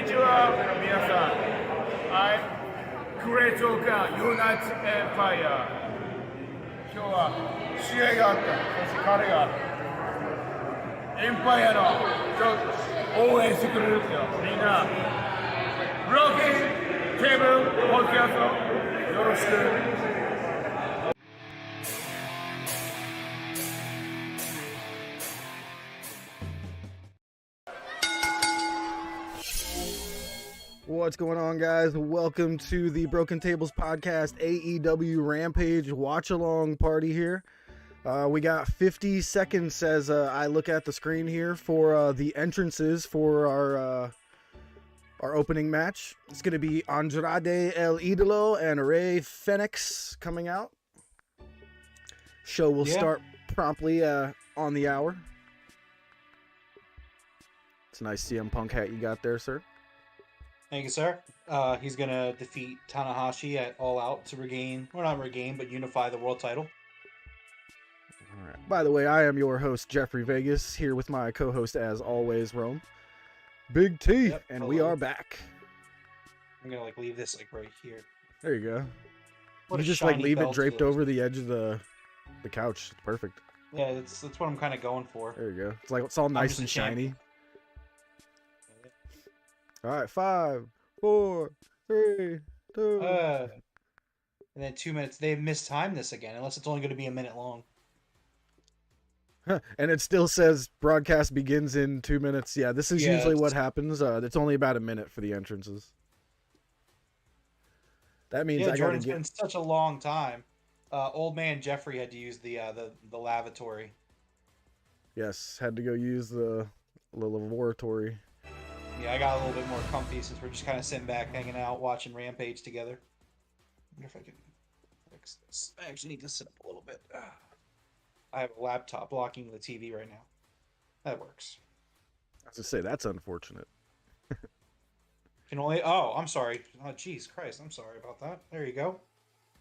にちは、皆さん。はい、クレイトーカー、ユナイテッドエンパイア。今日は試合があった。そして彼がエンパイアの応援してくれるんですよ。みんな、ブローキンテーブルポッドキャスト、よろしく。What's going on, guys? Welcome to the Broken Tables Podcast AEW Rampage Watch Along Party here. We got 50 seconds as I look at the screen here for the entrances for our opening match. It's going to be Andrade El Idolo and Fenix coming out. Show will start promptly on the hour. It's a nice CM Punk hat you got there, sir. Thank you, sir. He's going to defeat Tanahashi at All Out to regain, or not regain, but unify the world title. All right. By the way, I am your host, Jeffrey Vegas, here with my co-host, as always, Rome. Big T, and we are back. I'm going to leave this right here. There you go. What you just leave it draped over the edge of the couch. It's perfect. Yeah, that's what I'm kind of going for. There you go. It's all nice and shiny. All right, 5, 4, 3, 2. And then 2 minutes. They've mistimed this again, unless it's only going to be a minute long. And it still says broadcast begins in 2 minutes. Yeah, this is usually what happens. It's only about a minute for the entrances. That means I gotta Jordan's been such a long time. Old man Jeffrey had to use the lavatory. Yes, had to go use the lavatory. Yeah, I got a little bit more comfy since we're just kind of sitting back, hanging out, watching Rampage together. I wonder if I can fix this. I actually need to sit up a little bit. I have a laptop blocking the TV right now. That works. I was to say, that's unfortunate. Can only... Oh, I'm sorry. Oh, jeez Christ. I'm sorry about that. There you go.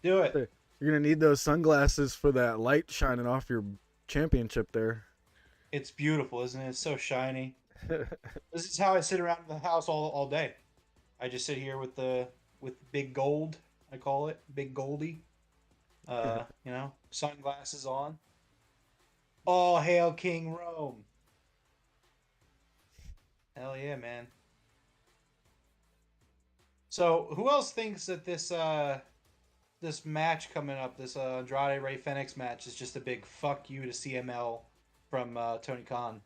Do it. You're going to need those sunglasses for that light shining off your championship there. It's beautiful, isn't it? It's so shiny. This is how I sit around the house all day. I just sit here with big gold, I call it, big Goldie. Sunglasses on. All hail King Rome. Hell yeah, man. So, who else thinks that this match coming up, this Andrade Rey Fenix match, is just a big fuck you to CML from Tony Khan?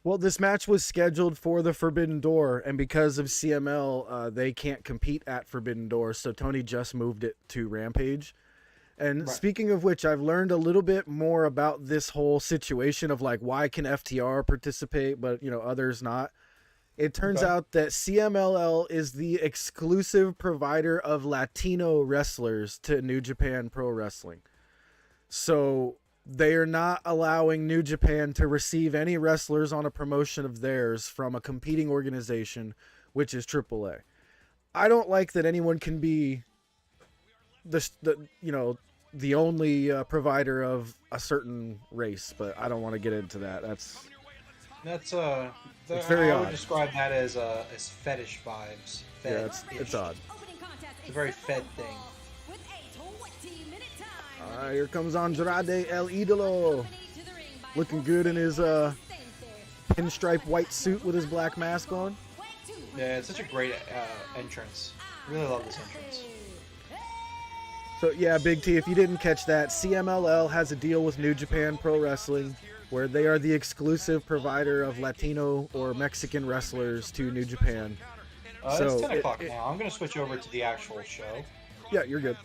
Well, this match was scheduled for the Forbidden Door, and because of CML, they can't compete at Forbidden Door, so Tony just moved it to Rampage. And Speaking of which, I've learned a little bit more about this whole situation of why can FTR participate, but others not. It turns out that CMLL is the exclusive provider of Latino wrestlers to New Japan Pro Wrestling. So they are not allowing New Japan to receive any wrestlers on a promotion of theirs from a competing organization, which is AAA. I don't like that anyone can be the only provider of a certain race, but I don't want to get into that. It's very odd. I would describe that as fetish vibes. It's odd. It's a very Fed thing. Here comes Andrade El Idolo. Looking good in his pinstripe white suit with his black mask on. Yeah, it's such a great entrance. I really love this entrance. So yeah, Big T, if you didn't catch that, CMLL has a deal with New Japan Pro Wrestling where they are the exclusive provider of Latino or Mexican wrestlers to New Japan. It's 10 o'clock now. I'm going to switch over to the actual show. Yeah, you're good.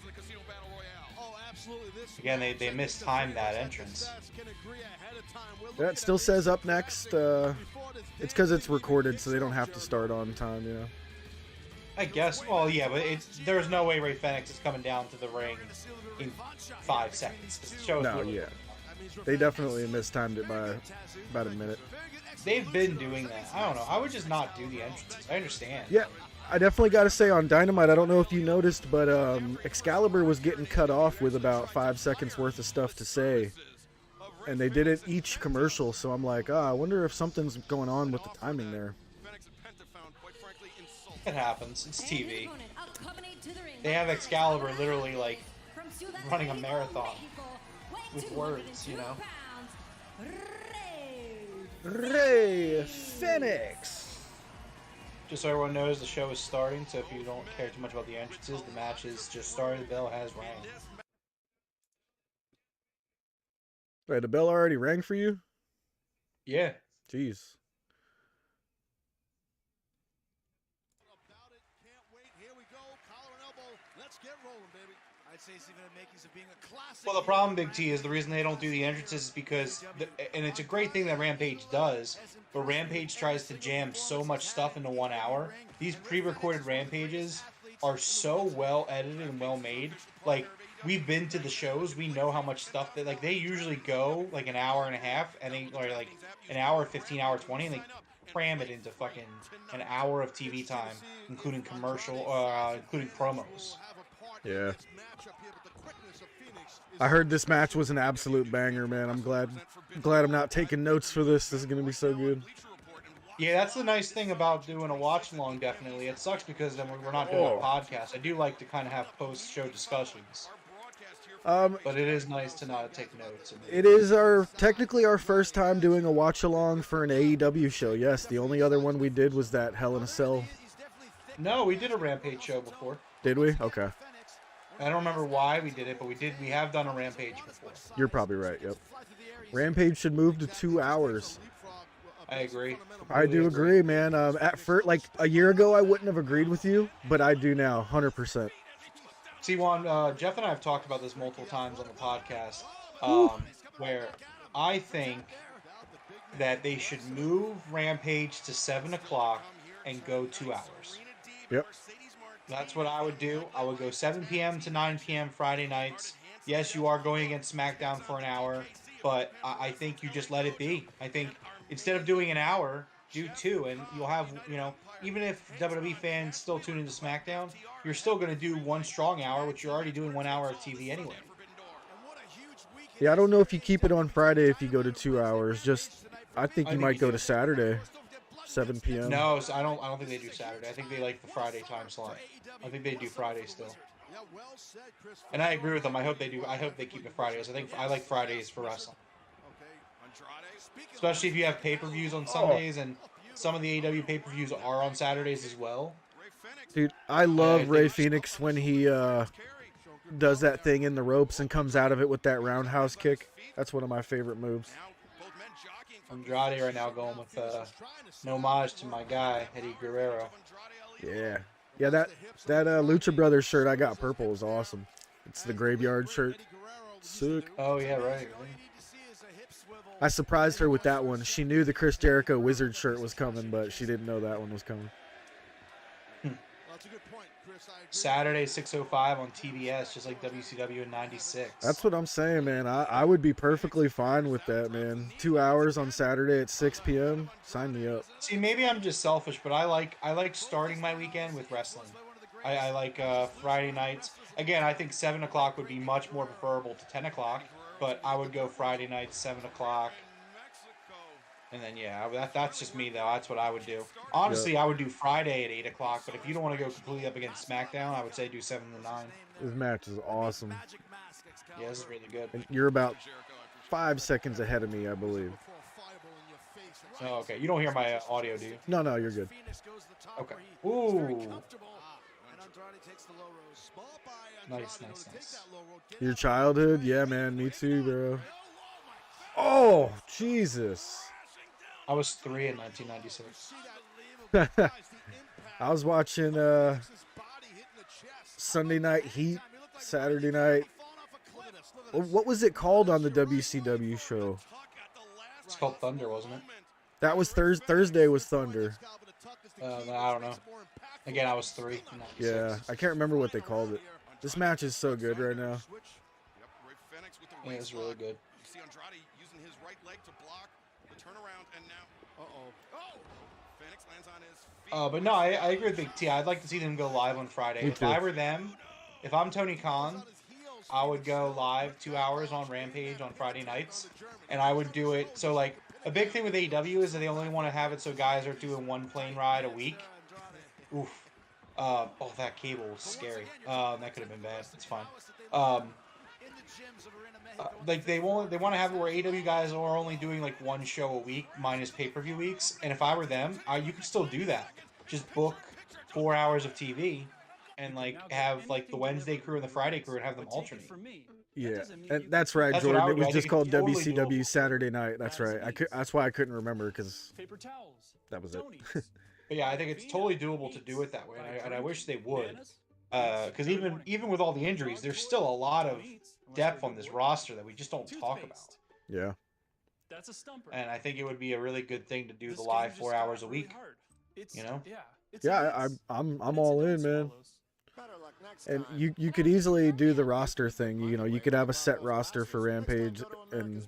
Again, they mistimed that entrance. That still says up next. It's because it's recorded, so they don't have to start on time, I guess. Well, yeah, but there's no way Rey Fenix is coming down to the ring in 5 seconds. The show's They definitely mistimed it by about a minute. They've been doing that. I don't know. I would just not do the entrances. I understand. Yeah, I definitely got to say on Dynamite, I don't know if you noticed, but Excalibur was getting cut off with about 5 seconds worth of stuff to say. And they did it each commercial, so I'm like, I wonder if something's going on with the timing there. It happens. It's TV. They have Excalibur literally like running a marathon with words, you know. Rey Fenix. Just so everyone knows, the show is starting. So if you don't care too much about the entrances, the match is just started. The bell has rang. Wait, the bell already rang for you? Yeah. Jeez. Well, the problem, Big T, is the reason they don't do the entrances is because, and it's a great thing that Rampage does, but Rampage tries to jam so much stuff into 1 hour. These pre-recorded Rampages are so well edited and well made. Like, we've been to the shows, we know how much stuff that, like, they usually go like an hour and a half, and they are like an hour, 15 hour, 20, and they cram it into fucking an hour of TV time, including including promos. Yeah. I heard this match was an absolute banger, man. I'm glad I'm not taking notes for this. This is gonna be so good. Yeah, that's the nice thing about doing a watch along. Definitely, it sucks because then we're not doing a podcast. I do like to kind of have post-show discussions. But it is nice to not take notes. It is technically our first time doing a watch along for an AEW show. Yes, the only other one we did was that Hell in a Cell. No, we did a Rampage show before. Did we? Okay. I don't remember why we did it, but we did. We have done a Rampage before. You're probably right. Yep. Rampage should move to 2 hours. I agree. I do agree, man. At first, like a year ago, I wouldn't have agreed with you, but I do now, 100%. See, Juan, Jeff and I have talked about this multiple times on the podcast, where I think that they should move Rampage to 7 o'clock and go 2 hours. Yep. That's what I would do. I would go 7 p.m. to 9 p.m. Friday nights. Yes, you are going against SmackDown for an hour, but I think you just let it be. I think instead of doing an hour, do 2, and you'll have, you know, even if WWE fans still tune into SmackDown, you're still going to do 1 strong hour, which you're already doing 1 hour of TV anyway. Yeah, I don't know if you keep it on Friday if you go to 2 hours. I think you might go to Saturday, 7 p.m. No, so I don't think they do Saturday. I think they like the Friday time slot. I think they do Friday still. And I agree with them. I hope they do. I hope they keep it Fridays. I like Fridays for wrestling. Especially if you have pay-per-views on Sundays, and some of the AEW pay-per-views are on Saturdays as well. Dude, I love Rey Fenix when he does that thing in the ropes and comes out of it with that roundhouse kick. That's one of my favorite moves. Andrade right now going with an homage to my guy, Eddie Guerrero. Yeah. Yeah, that Lucha Brothers shirt I got purple is awesome. It's the graveyard shirt. Sick. Oh, yeah, right. I surprised her with that one. She knew the Chris Jericho Wizard shirt was coming, but she didn't know that one was coming. Saturday, 6:05 on TBS, just like WCW in '96. That's what I'm saying, man. I would be perfectly fine with that, man. 2 hours on Saturday at 6 p.m. Sign me up. See, maybe I'm just selfish, but I like starting my weekend with wrestling. I like Friday nights. Again, I think 7 o'clock would be much more preferable to 10 o'clock, but I would go Friday night, 7 o'clock. And then, yeah, that's just me, though. That's what I would do. Honestly, I would do Friday at 8 o'clock, but if you don't want to go completely up against SmackDown, I would say do 7 to 9. This match is awesome. Yeah, this is really good. And you're about 5 seconds ahead of me, I believe. Oh, okay. You don't hear my audio, do you? No, you're good. Okay. Ooh. Nice. Your childhood? Yeah, man. Me too, bro. Oh, Jesus. I was 3 in 1996. I was watching Sunday Night Heat, Saturday night. What was it called on the WCW show? It's called Thunder, wasn't it? That was Thursday was Thunder. I don't know. Again, I was 3 in 96. Yeah, I can't remember what they called it. This match is so good right now. Yeah, it's really good. See Andrade using his right leg to block the turnaround, and now Fenix lands on his feet. But no, I agree with Big T. I'd like to see them go live on Friday. If I were them, if I'm Tony Khan, I would go live 2 hours on Rampage on Friday nights, and I would do it. So, like, a big thing with AEW is that they only want to have it so guys are doing 1 plane ride a week. Oof. Oh, that cable was scary. That could have been bad. It's fine. Like they want to have it where AEW guys are only doing like one show a week minus pay-per-view weeks. And if I were them, you could still do that. Just book 4 hours of TV and like have like the Wednesday crew and the Friday crew and have them alternate. Yeah, and that's right, That's what Jordan. I It would was do. I just think called it's totally WCW doable. Saturday Night. That's right. That's why I couldn't remember because that was it. But yeah, I think it's totally doable to do it that way, and I wish they would. Because even with all the injuries, there's still a lot of depth on this roster that we just don't talk about. Yeah. And I think it would be a really good thing to do the live 4 hours a week. You know? Yeah, I'm all in, man. And you could easily do the roster thing. You know, you could have a set roster for Rampage, and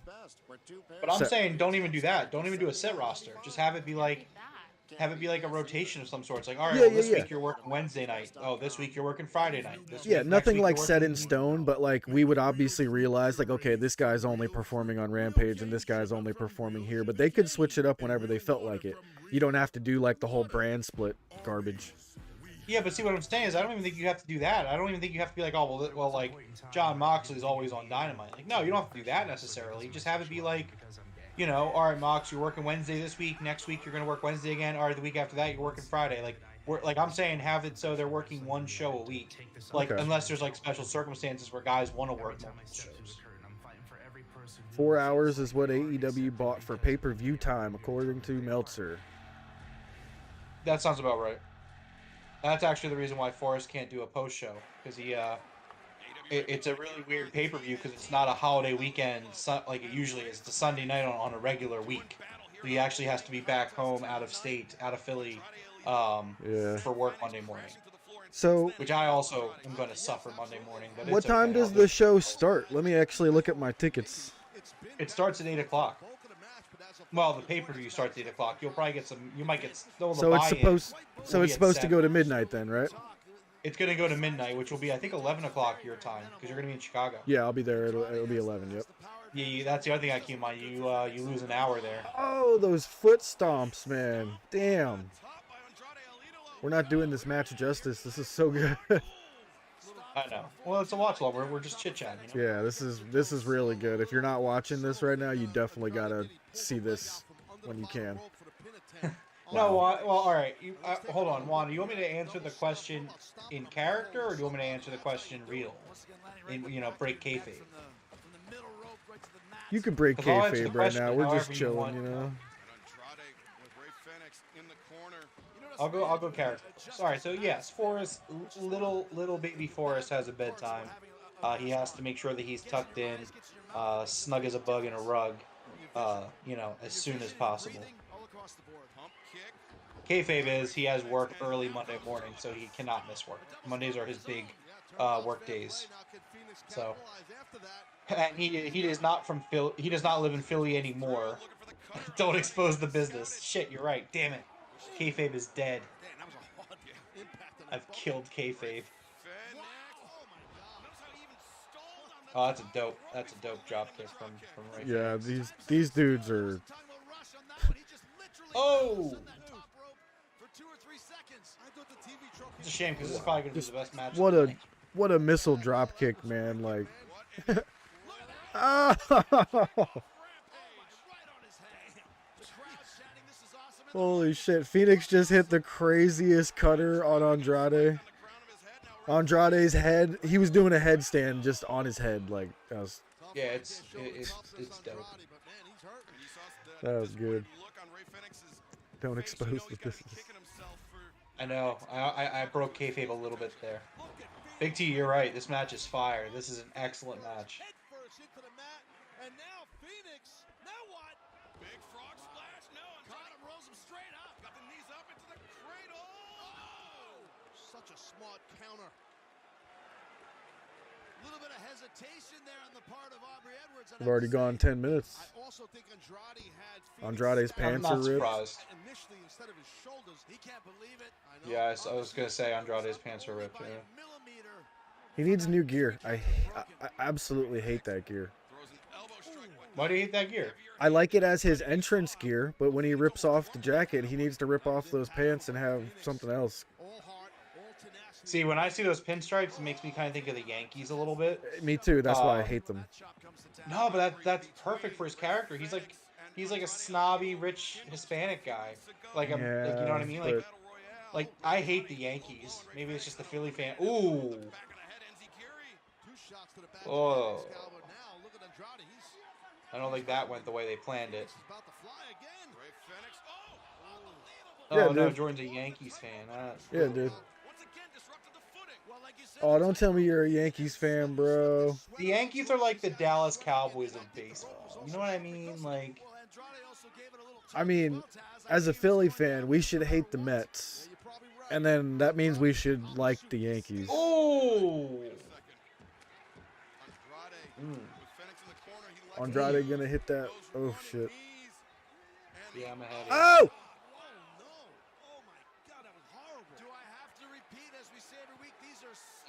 But I'm saying don't even do that. Don't even do a set roster. Just have it be like a rotation of some sort. It's like, all right, well, this week you're working Wednesday night. Oh, this week you're working Friday night. This week, nothing next week like you're set working... in stone, but like we would obviously realize like, okay, this guy's only performing on Rampage and this guy's only performing here, but they could switch it up whenever they felt like it. You don't have to do like the whole brand split garbage. Yeah, but see what I'm saying is I don't even think you have to do that. I don't even think you have to be like, oh, well, like John Moxley's always on Dynamite. Like, no, you don't have to do that necessarily. Just have it be like, you know, all right, Mox, you're working Wednesday this week. Next week you're gonna work Wednesday again. All right, the week after that you're working Friday. Like I'm saying, have it so they're working one show a week. Like unless there's like special circumstances where guys want to work multiple shows. 4 hours is what AEW bought for pay-per-view time, according to Meltzer. That sounds about right. That's actually the reason why Forrest can't do a post show because it's a really weird pay-per-view because it's not a holiday weekend like it usually is. It's a Sunday night on a regular week. So he actually has to be back home, out of state, out of Philly, for work Monday morning. So, which I also am going to suffer Monday morning. But what it's time okay. does the show start? Let me actually look at my tickets. It starts at 8 o'clock. Well, the pay-per-view starts at 8 o'clock. You'll probably get some. You might get still the So it's buy-in supposed to go to 7. midnight then, right? It's going to go to midnight, which will be I think 11 o'clock your time because you're going to be in Chicago. Yeah, I'll be there. It'll be 11. Yep. Yeah, that's the other thing I keep in mind. You lose an hour there. Oh, those foot stomps, man! Damn. We're not doing this match justice. This is so good. I know. Well, it's a watch long. We're just chit chatting. You know? Yeah, this is really good. If you're not watching this right now, you definitely gotta see this when you can. No, well, all right. Hold on, Juan. Do you want me to answer the question in character, or do you want me to answer the question real? Break kayfabe. You can break Because I'll answer kayfabe the right question now. We're just however you chilling, want. you know. I'll go character. Sorry. So yes, Forrest, little baby Forrest has a bedtime. He has to make sure that he's tucked in, snug as a bug in a rug, as soon as possible. Kayfabe is he has work early Monday morning, so he cannot miss work. Mondays are his big work days. So, and he is not from Philly. He does not live in Philly anymore. Don't expose the business. Shit, you're right. Damn it. Kayfabe is dead. I've killed Kayfabe. Oh, that's a dope drop kick from right Yeah, there. these dudes are. Oh! It's a shame because this is probably going to be the best match. What a missile drop kick, man! Like. Holy shit! Fenix just hit the craziest cutter on Andrade. Andrade's head. He was doing a headstand just on his head, like that was. Yeah, it's dope. That was good. Don't expose the business. I know. I broke kayfabe a little bit there. Big T, you're right. This match is fire. This is an excellent match. And now Fenix. Now what? Big frog splash. No, Cobb rolls him straight up. Got the knees up into the cradle. Oh! Such a smart counter. A little bit of hesitation there on the part of Aubrey Edwards. We've already gone 10 minutes. I also think Andrade had Andrade's pants are ripped. Initially, instead of his shoulders, he can't believe it. I know. Yeah, I was gonna say Andrade's pants are ripped. Yeah. He needs new gear. I absolutely hate that gear. Why do you hate that gear? I like it as his entrance gear, but when he rips off the jacket, he needs to rip off those pants and have something else. See, when I see those pinstripes, it makes me kind of think of the Yankees a little bit. Me too. That's why I hate them. No, but that's perfect for his character. He's like a snobby, rich Hispanic guy. Like you know what Yeah, I mean? but Like I hate the Yankees. Maybe it's just the Philly fan. Ooh. Oh. I don't think that went the way they planned it. yeah, Oh no, dude. Jordan's a Yankees fan. Yeah, dude. Oh, don't tell me you're a Yankees fan, bro. The Yankees are like the Dallas Cowboys of baseball. You know what I mean? Like, I mean, as a Philly fan, we should hate the Mets. And then that means we should like the Yankees. oh. Andrade gonna hit that. Oh, shit. Yeah, I'm ahead. Oh!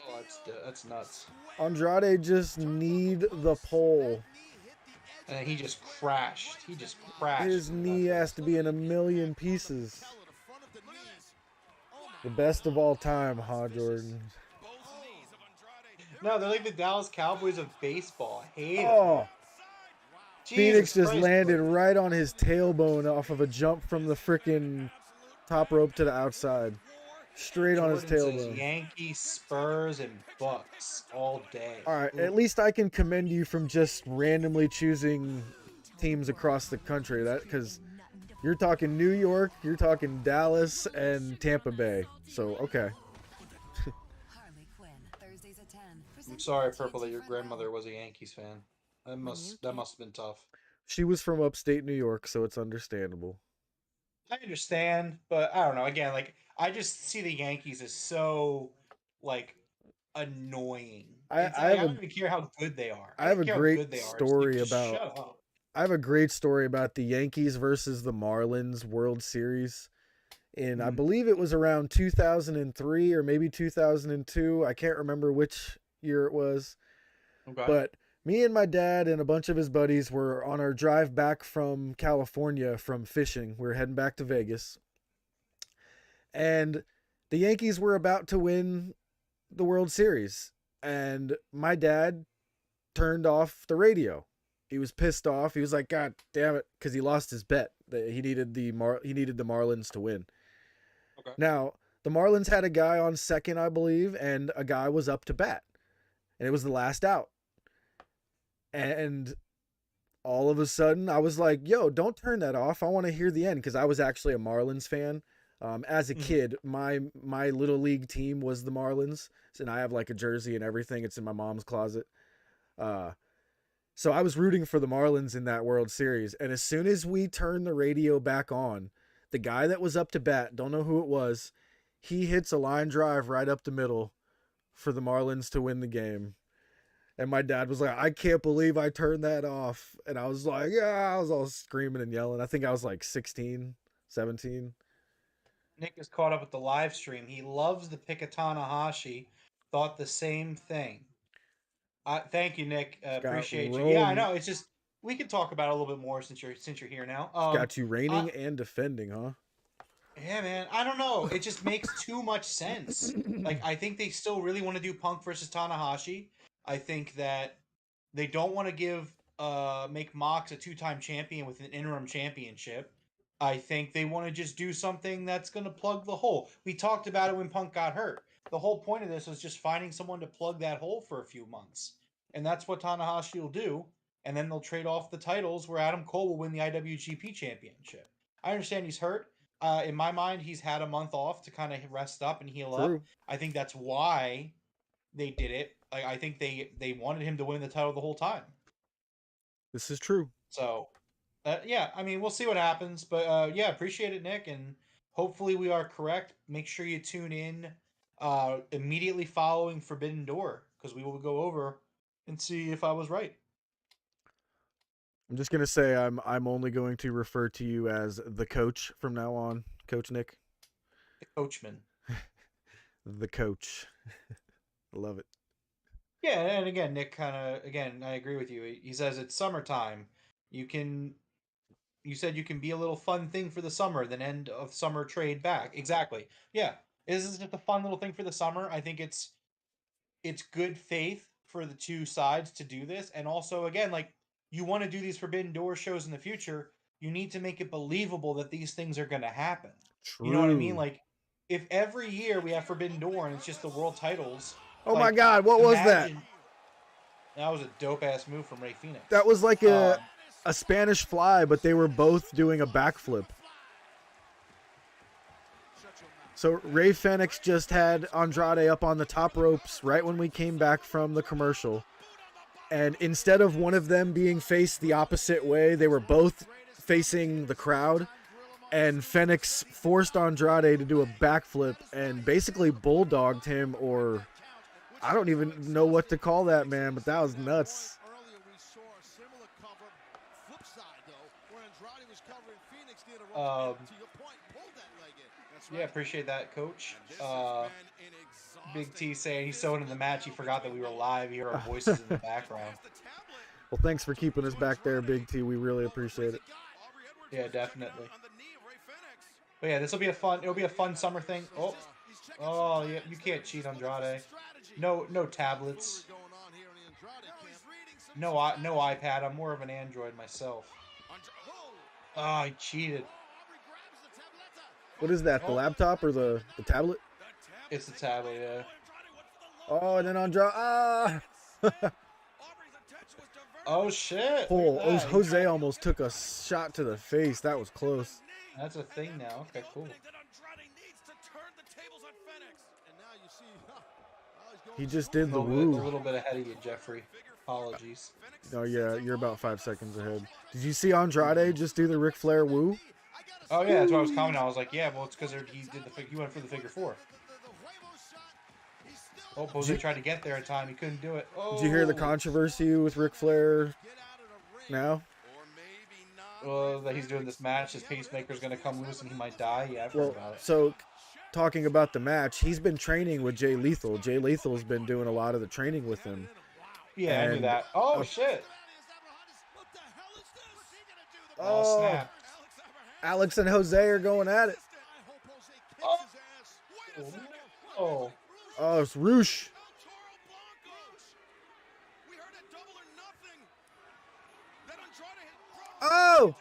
Oh, that's nuts. Andrade just need the pole. And then he just crashed. He just crashed. His knee has to be in a million pieces. The best of all time, Jordan. No, they're like the Dallas Cowboys of baseball. I hate Oh! them. Phoenix Jesus just Christ, landed bro. right on his tailbone off of a jump from the freaking top rope to the outside. Straight on his Jordan says tailbone. Yankees, Spurs, and Bucks all day. All right, Ooh. at least I can commend you from just randomly choosing teams across the country. That because you're talking New York, you're talking Dallas, and Tampa Bay. So okay. I'm sorry, Purple, that your grandmother was a Yankees fan. That must have been tough. She was from upstate New York, so it's understandable. I understand, but I don't know. Again, like I just see the Yankees as so like annoying. It's I like, have I a don't even care how good they are. I I have don't a care how great good they are. It's like, story just about shut up. I have a great story about the Yankees versus the Marlins World Series. In I believe it was around 2003 or maybe 2002. I can't remember which year it was. Okay. But me and my dad and a bunch of his buddies were on our drive back from California from fishing. We were heading back to Vegas. And the Yankees were about to win the World Series. And my dad turned off the radio. He was pissed off. He was like, "God damn it," because he lost his bet. He needed the Marlins to win. Okay. Now, the Marlins had a guy on second, I believe, and a guy was up to bat. And it was the last out. And all of a sudden, I was like, yo, don't turn that off. I want to hear the end, because I was actually a Marlins fan. As a kid, my little league team was the Marlins, and I have like a jersey and everything. It's in my mom's closet. So I was rooting for the Marlins in that World Series. And as soon as we turned the radio back on, the guy that was up to bat, don't know who it was, he hits a line drive right up the middle for the Marlins to win the game. And my dad was like, "I can't believe I turned that off." And I was like, yeah, I was all screaming and yelling. I think I was like 16, 17. Nick is caught up with the live stream. He loves the pick of Tanahashi. Thought the same thing. Thank you, Nick. Got Appreciate you. Yeah, I Rome. know. It's just we can talk about it a little bit more since you're here now. Got you reigning and defending, huh? Yeah, man. I don't know. It just makes too much sense. Like, I think they still really want to do Punk versus Tanahashi. I think that they don't want to make Mox a 2-time champion with an interim championship. I think they want to just do something that's going to plug the hole. We talked about it when Punk got hurt. The whole point of this was just finding someone to plug that hole for a few months. And that's what Tanahashi will do. And then they'll trade off the titles where Adam Cole will win the IWGP championship. I understand he's hurt. In my mind, he's had a month off to kind of rest up and heal True. up. I think that's why they did it. Like, I think they wanted him to win the title the whole time. This is true. So, yeah, I mean, we'll see what happens. But, yeah, appreciate it, Nick. And hopefully we are correct. Make sure you tune in immediately following Forbidden Door, because we will go over and see if I was right. I'm just gonna say I'm only going to refer to you as the coach from now on, Coach Nick. The coachman. The coach. Love it. Yeah, and again, Nick I agree with you. He says it's summertime. You said you can be a little fun thing for the summer, then end of summer trade back. Exactly. Yeah. This is just a fun little thing for the summer. I think it's good faith for the two sides to do this, and also again, like you want to do these Forbidden Door shows in the future, you need to make it believable that these things are going to happen. True. You know what I mean? Like if every year we have Forbidden Door and it's just the world titles. Oh like, my God, what was that? That was a dope ass move from Rey Fenix. That was like a Spanish fly, but they were both doing a backflip. So Rey Fenix just had Andrade up on the top ropes right when we came back from the commercial. And instead of one of them being faced the opposite way, they were both facing the crowd. And Fenix forced Andrade to do a backflip and basically bulldogged him, or I don't even know what to call that, man, but that was nuts. Yeah, appreciate that, Coach. Big T saying he's so into the match he forgot that we were live. You hear our voices in the background. Well, thanks for keeping us back there, Big T. We really appreciate it. Yeah, definitely. But yeah, it'll be a fun summer thing. Oh yeah, you can't cheat, Andrade. No tablets. No iPad. I'm more of an Android myself. Oh, he cheated. What is that, the laptop or the tablet? It's the tablet, yeah. Oh, and then Andrade. Oh, shit. Oh, Jose almost took a shot to the face. That was close. That's a thing now. Okay, cool. He just did the woo. A little bit ahead of you, Jeffrey. Apologies. Oh, yeah, you're about 5 seconds ahead. Did you see Andrade just do the Ric Flair woo? Oh, yeah, that's what I was commenting. I was like, yeah, well, it's because he went for the figure 4. Oh, Jose tried to get there in time. He couldn't do it. Oh. Did you hear the controversy with Ric Flair now? That he's doing this match. His pacemaker's going to come loose and he might die. Yeah, I've heard about it. So, talking about the match, he's been training with Jay Lethal. Jay Lethal's been doing a lot of the training with him. Yeah, I knew that. Oh, shit. Oh, snap. Alex and Jose are going at it. Oh. Oh, it's Roosh. Oh!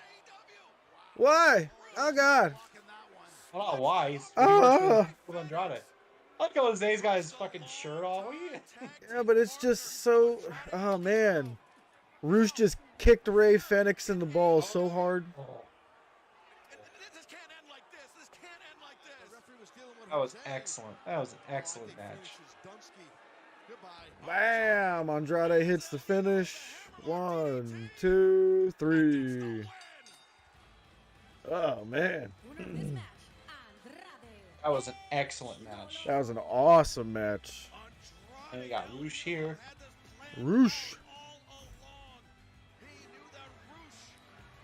Why? Oh, God. I don't know why. He's with Andrade. I like how Jose's got his fucking shirt off. Yeah, but it's just so... Oh, man. Roosh just kicked Rey Fenix in the balls so hard. That was excellent. That was an excellent match. Bam! Andrade hits the finish. 1, 2, 3. Oh, man. That was an excellent match. That was an awesome match. And we got Roosh here. Roosh.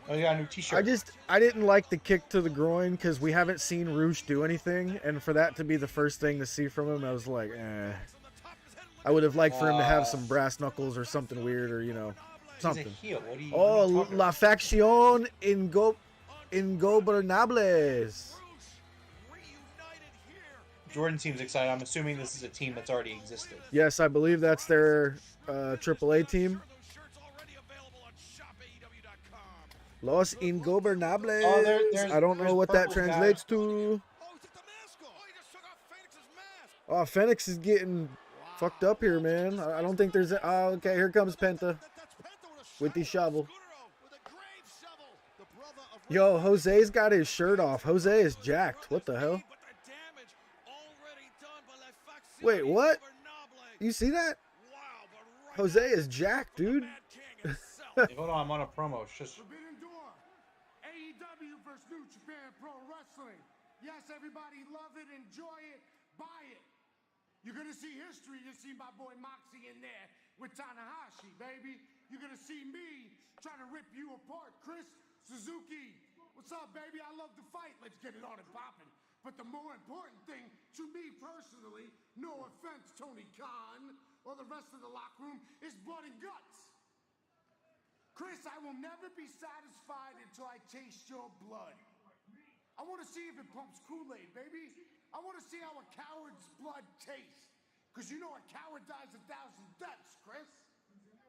Oh, you got a new t-shirt. I didn't like the kick to the groin because we haven't seen Roosh do anything, and for that to be the first thing to see from him, I was like, eh. I would have liked for him to have some brass knuckles or something weird, or something. He's a heel. What are you La Facción Ingobernables. Jordan seems excited. I'm assuming this is a team that's already existed. Yes, I believe that's their AAA team. Los Ingobernables. Oh, I don't know what that translates to. Oh, Fenix is getting fucked up here, man. I don't think there's... Oh, okay, here comes Penta with the shovel. Yo, Jose's got his shirt off. Jose is jacked. What the hell? Wait, what? You see that? Jose is jacked, dude. Hey, hold on, I'm on a promo. Just... AEW versus New Japan Pro Wrestling. Yes, everybody love it, enjoy it, buy it. You're gonna see history. You see my boy Moxie in there with Tanahashi, baby. You're gonna see me trying to rip you apart. Chris Suzuki, what's up, baby? I love to fight. Let's get it on and popping. But the more important thing to me personally, no offense, Tony Khan or the rest of the locker room, is blood and guts. Chris, I will never be satisfied until I taste your blood. I want to see if it pumps Kool-Aid, baby. I want to see how a coward's blood tastes. Because you know a coward dies 1,000 deaths, Chris.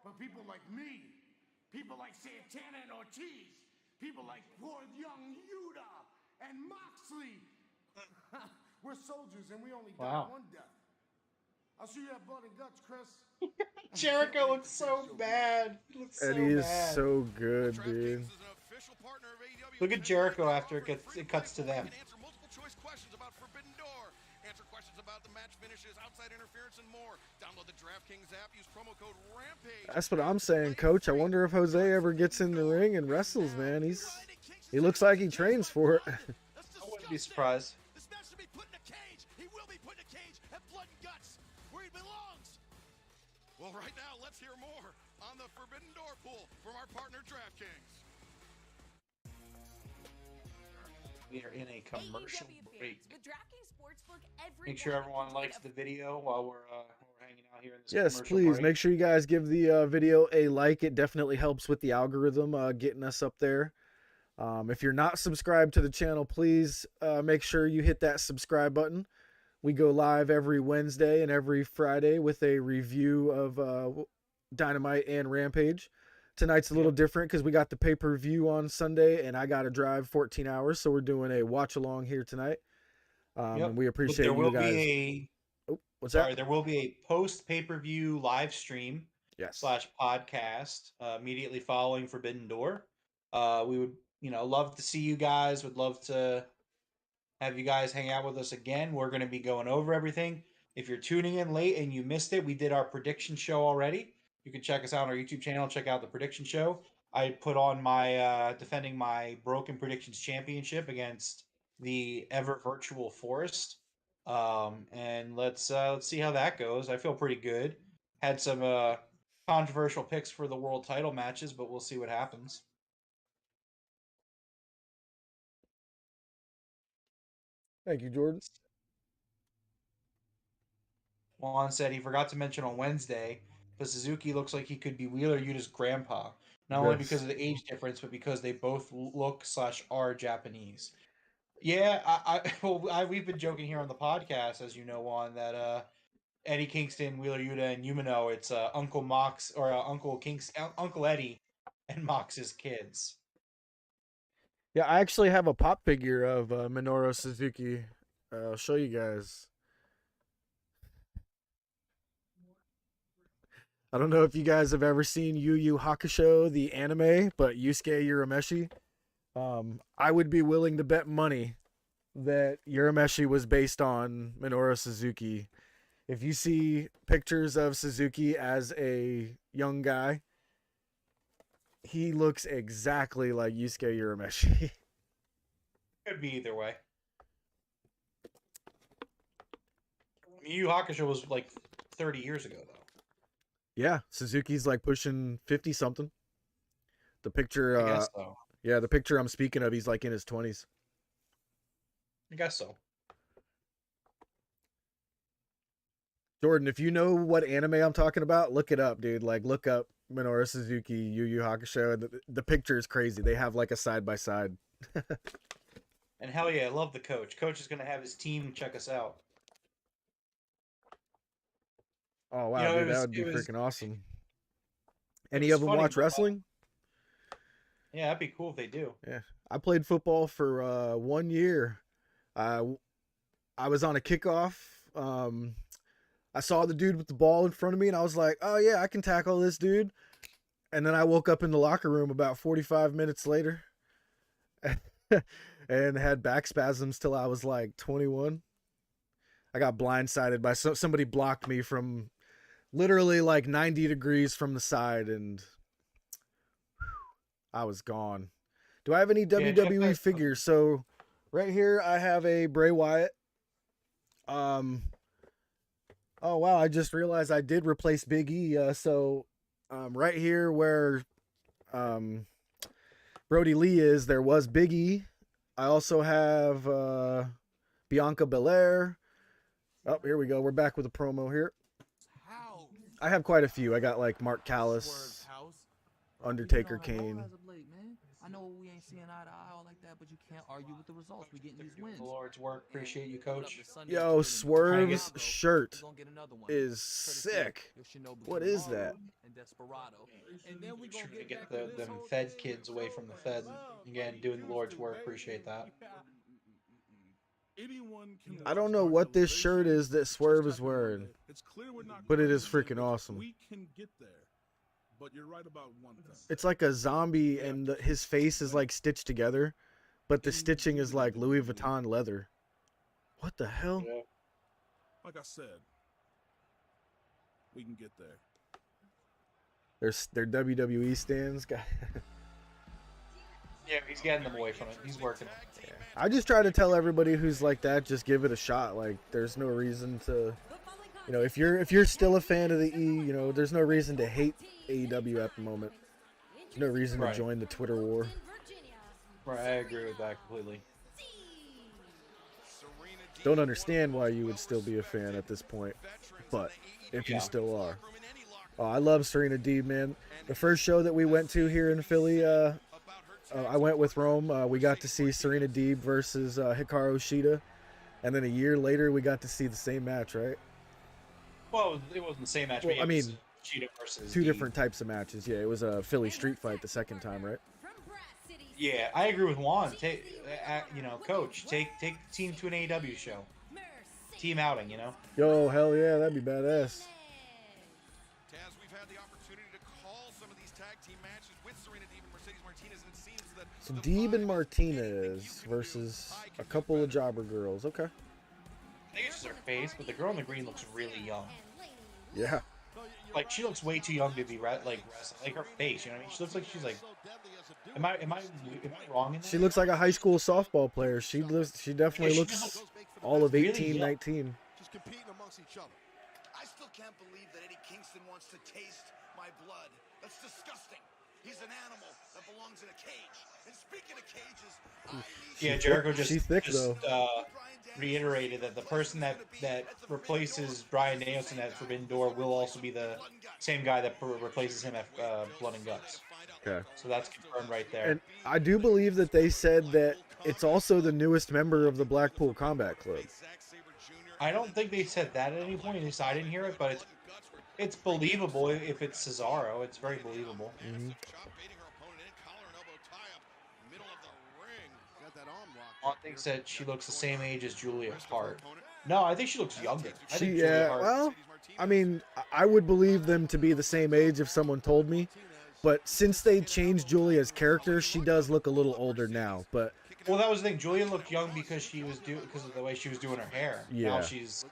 But people like me, people like Santana and Ortiz, people like poor young Yuta and Moxley, we're soldiers and we only die one death. I'll see you have blood and guts, Chris. Jericho looks so bad. He looks so Eddie is bad. so good, dude. Look at Jericho after it cuts to them. Answer multiple choice questions about Forbidden Door. Answer questions about the match finishes, outside interference, and more. Download the DraftKings app. Use promo code Rampage. That's what I'm saying, Coach. I wonder if Jose ever gets in the ring and wrestles, man. He looks like he trains for it. I wouldn't be surprised. This match should be put in a cage. He will be put in a cage at Blood and Guts, where he belongs. Well, right now, let's hear more on the Forbidden Door pool from our partner DraftKings. We are in a commercial AEW break. fans, with DraftKings Sportsbook, Make sure everyone likes the video while we're hanging out here in this Yes, commercial please. break. Make sure you guys give the video a like. It definitely helps with the algorithm getting us up there. If you're not subscribed to the channel, please make sure you hit that subscribe button. We go live every Wednesday and every Friday with a review of Dynamite and Rampage. Tonight's a little different because we got the pay-per-view on Sunday, and I got to drive 14 hours, so we're doing a watch-along here tonight. And we appreciate you guys. What's that? There will be a post pay-per-view live stream Yes. / podcast immediately following Forbidden Door. We would, love to see you guys. Would love to have you guys hang out with us again. We're going to be going over everything. If you're tuning in late and you missed it, we did our prediction show already. You can check us out on our YouTube channel. Check out the prediction show. I put on my defending my Broken Predictions Championship against the ever virtual Forrest. And let's see how that goes. I feel pretty good. Had some controversial picks for the world title matches, but we'll see what happens. Thank you, Jordan. Juan said he forgot to mention on Wednesday, but Suzuki looks like he could be Wheeler Yuta's grandpa. Not only because of the age difference, but because they both look / are Japanese. Yeah, we've been joking here on the podcast, as you know, Juan, that Eddie Kingston, Wheeler Yuta, and Yumino, it's Uncle Mox or Uncle Eddie and Mox's kids. Yeah, I actually have a pop figure of Minoru Suzuki. I'll show you guys. I don't know if you guys have ever seen Yu Yu Hakusho, the anime, but Yusuke Urameshi. I would be willing to bet money that Urameshi was based on Minoru Suzuki. If you see pictures of Suzuki as a young guy, he looks exactly like Yusuke Urameshi. Could be either way. Yu Yu Hakusho was like 30 years ago, though. Yeah, Suzuki's like pushing 50 something. The picture, I guess so. Yeah, the picture I'm speaking of, he's like in his 20s. I guess so. Jordan, if you know what anime I'm talking about, look it up, dude. Like, look up Minoru Suzuki, Yu Yu Hakusho, and the picture is crazy. They have like a side by side. And hell yeah, I love the coach. Coach is going to have his team check us out. Oh wow, dude, that would be freaking awesome. Any of them funny, watch wrestling? Yeah, that'd be cool if they do. Yeah, I played football for 1 year. I was on a kickoff. I saw the dude with the ball in front of me, and I was like, "Oh yeah, I can tackle this dude." And then I woke up in the locker room about 45 minutes later, and had back spasms till I was like 21. I got blindsided by somebody blocked me from literally like 90 degrees from the side, and I was gone. Do I have any WWE figures? So right here I have a Bray Wyatt. Oh wow, I just realized I did replace Big E. Right here where Brody Lee is, there was Big E. I also have Bianca Belair. Oh, here we go. We're back with a promo here. I have quite a few. I got like Mark Callis, Undertaker, Kane. know we ain't seeing eye to eye all like that, but you can't argue with the results. We getting these wins. The Lord's work. Appreciate you, Coach. Yo, Swerve's shirt is sick. What is that? And then we gonna Trying to get get them Fed kids away from the Fed. Again, doing the Lord's work. Appreciate that. I don't know what this shirt is that Swerve is wearing, but it is freaking awesome. We can get there, but you're right about one thing. It's like a zombie, and his face is like stitched together, but the stitching is like Louis Vuitton leather. What the hell? Yeah. Like I said, we can get there. Their WWE stands, guy. Yeah, he's getting them away from it. He's working it. Yeah. I just try to tell everybody who's like that, just give it a shot. Like, there's no reason to, you know, if you're still a fan of the E, you know, there's no reason to hate AEW at the moment. There's no reason to join the Twitter war. Right, I agree with that completely. Don't understand why you would still be a fan at this point, but if you still are. Oh, I love Serena Deeb, man. The first show that we went to here in Philly, I went with Rome. We got to see Serena Deeb versus Hikaru Shida, and then a year later we got to see the same match, right? Well, it wasn't the same match. Well, but I mean, Shida versus two Deeb. different types of matches. Yeah, it was a Philly street fight the second time, right? Yeah, I agree with Juan. You know, Coach, take the team to an AEW show. Team outing, you know. Yo, hell yeah, that'd be badass. Taz, we've had the opportunity to call some of these tag team matches with Serena Deeb and Mercedes Martinez, and it seems that So Deeb and Martinez versus a couple of jobber girls. Okay. I think it's just her face, but the girl in the green looks really young. Yeah. Like, she looks way too young to be wrestling. Like, her face, you know what I mean? She looks like she's like... Am I wrong in that? She looks like a high school softball player. She definitely looks all of 18, 19. just competing amongst each other. I still can't believe that Eddie Kingston wants to taste my blood. That's disgusting. He's an animal that belongs in a cage. And speaking of cages, Yeah, Jericho She's thick, though. Reiterated that the person that replaces Bryan Danielson at Forbidden Door will also be the same guy that replaces him at Blood and Guts. Okay. So that's confirmed right there. And I do believe that they said that it's also the newest member of the Blackpool Combat Club. I don't think they said that at any point. At least I didn't hear it, but it's believable if it's Cesaro. It's very believable. Mm-hmm. Juan thinks that she looks the same age as Julia Hart. No, I think she looks younger. I think Yeah, Julia Hart, well, I mean, I would believe them to be the same age if someone told me. But since they changed Julia's character, she does look a little older now. But well, that was the thing. Julia looked young because because of the way she was doing her hair. Yeah. Now she's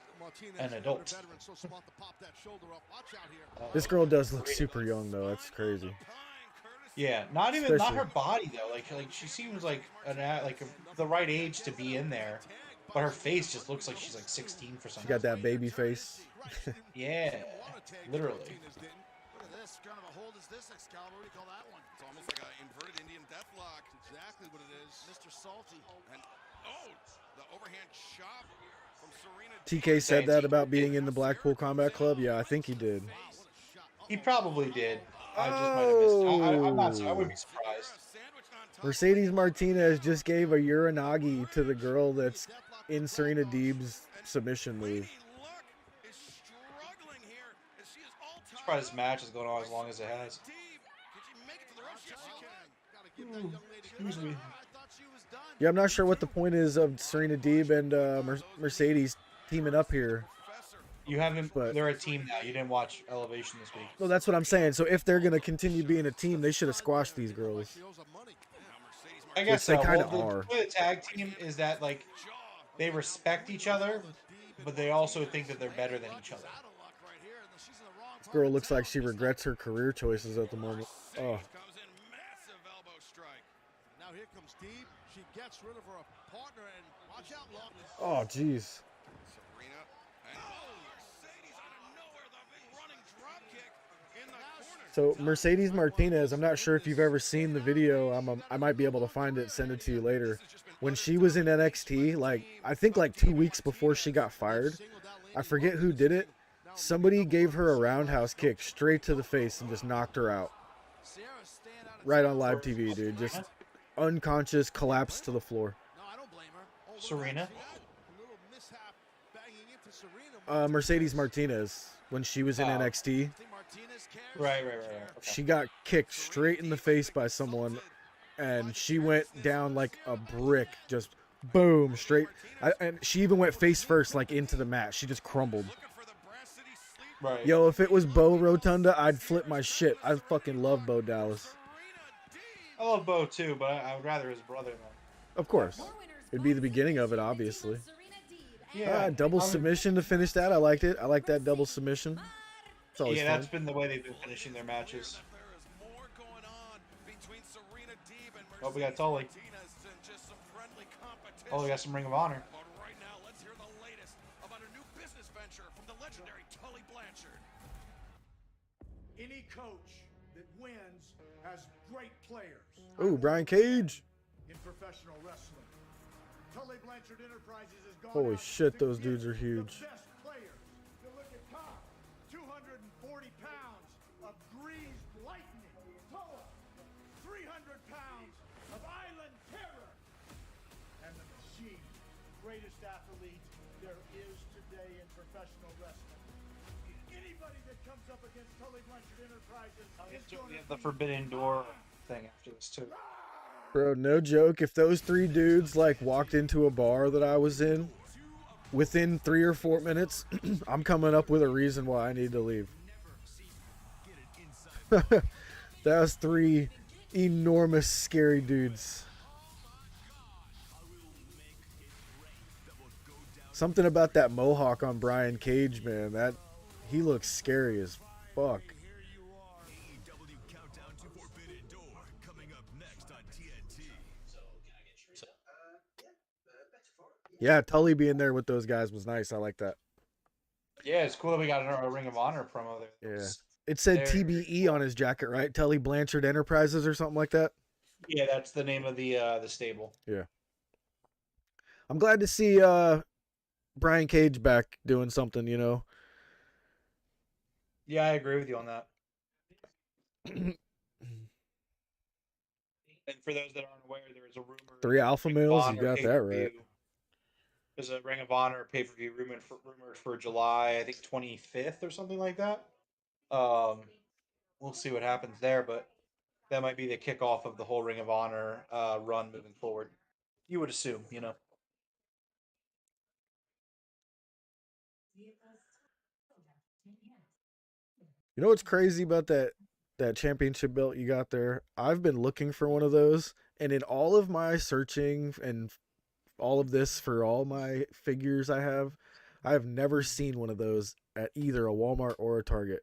an adult. this girl does look super young, though. That's crazy. Yeah, not her body though. Like she seems like the right age to be in there, but her face just looks like she's like 16 for some She got that baby face. Yeah, literally. Look at this. What kind of a hold is this, Excalibur? What do you call that one? It's almost like an inverted Indian deathlock. Exactly what it is. Mr. Salty. And the overhand chop from Serena. TK said that about being in the Blackpool Combat Club. Yeah, I think he did. He probably did. I just might have missed. I'm not. I wouldn't be surprised. Mercedes Martinez just gave a Uranagi to the girl that's in Serena Deeb's submission move. I'm surprised this match is going on as long as it has. Excuse me. Yeah, I'm not sure what the point is of Serena Deeb and Mercedes teaming up here. You haven't. But- They're a team now. You didn't watch Elevation this week. Well, that's what I'm saying. So if they're going to continue being a team, they should have squashed these girls. I guess Which they so. kinda Well, are. The tag team is that like they respect each other, but they also think that they're better than each other. This girl looks like she regrets her career choices at the moment. Oh, Now here comes Deeb. She gets rid of her partner and watch out, Locke. oh, jeez. So Mercedes Martinez, I'm not sure if you've ever seen the video. I might be able to find it, send it to you later. When she was in NXT, like I think like 2 weeks before she got fired, I forget who did it. Somebody gave her a roundhouse kick straight to the face and just knocked her out. Right on live TV, dude. Just unconscious, collapsed to the floor. No, I don't blame her. Oh, look Serena? at that. A little mishap banging into Serena. Mercedes Martinez, when she was in Oh. NXT, Think Martinez cares? Right. Okay. she got kicked straight in the face by someone, and she went down like a brick, just boom, straight. And she even went face first, like into the mat. She just crumbled. Looking for the Brass City Sleep. Right. Yo, if it was Bo Rotunda, I'd flip my shit. I fucking love Bo Dallas. I love Bo too, but I would rather his brother though. Of course. It'd be the beginning of it, obviously. Yeah. Double submission to finish that. I liked it. I like that double submission. It's always Yeah, fun. that's been the way they've been finishing their matches. There is more going on between Serena Deeb and Oh, we got Tully. Martinez than just some friendly competition. Oh, we got some Ring of Honor. But right now, let's hear the latest about a new business venture from the legendary Tully Blanchard. Any coach that wins has great players. Ooh, Brian Cage. In professional wrestling. Tully Blanchard Enterprises has gone Holy out shit, to those get dudes are huge. The best players. You look at Cobb, 240 pounds of greased lightning. Toa, 300 pounds of island terror. And the machine, greatest athlete there is today in professional wrestling. Anybody that comes up against Tully Blanchard Enterprises is going We to have the Forbidden Door thing after this too. Bro, no joke. If those three dudes like walked into a bar that I was in, within 3 or 4 minutes, I'm coming up with a reason why I need to leave. That was 3 enormous, scary dudes. Something about that mohawk on Brian Cage, man. That he looks scary as fuck. AEW Countdown to Forbidden Door coming up next on TNT. Yeah, Tully being there with those guys was nice. I like that. Yeah, it's cool that we got a Ring of Honor promo there. Yeah. It said There- TBE on his jacket, right? Tully Blanchard Enterprises or something like that. Yeah, that's the name of the stable. I'm glad to see Brian Cage back doing something, you know. Yeah, I agree with you on that. And for those that aren't aware, there is a rumor. 3 alpha Ring of males, you Honor got that pay-per-view. right. There's a Ring of Honor pay-per-view rumored for July, I think 25th or something like that. We'll see what happens there, but that might be the kickoff of the whole Ring of Honor run moving forward. You would assume, you know. You know what's crazy about that championship belt you got there? I've been looking for one of those, and in all of my searching and all of this for all my figures I have never seen one of those at either a Walmart or a Target.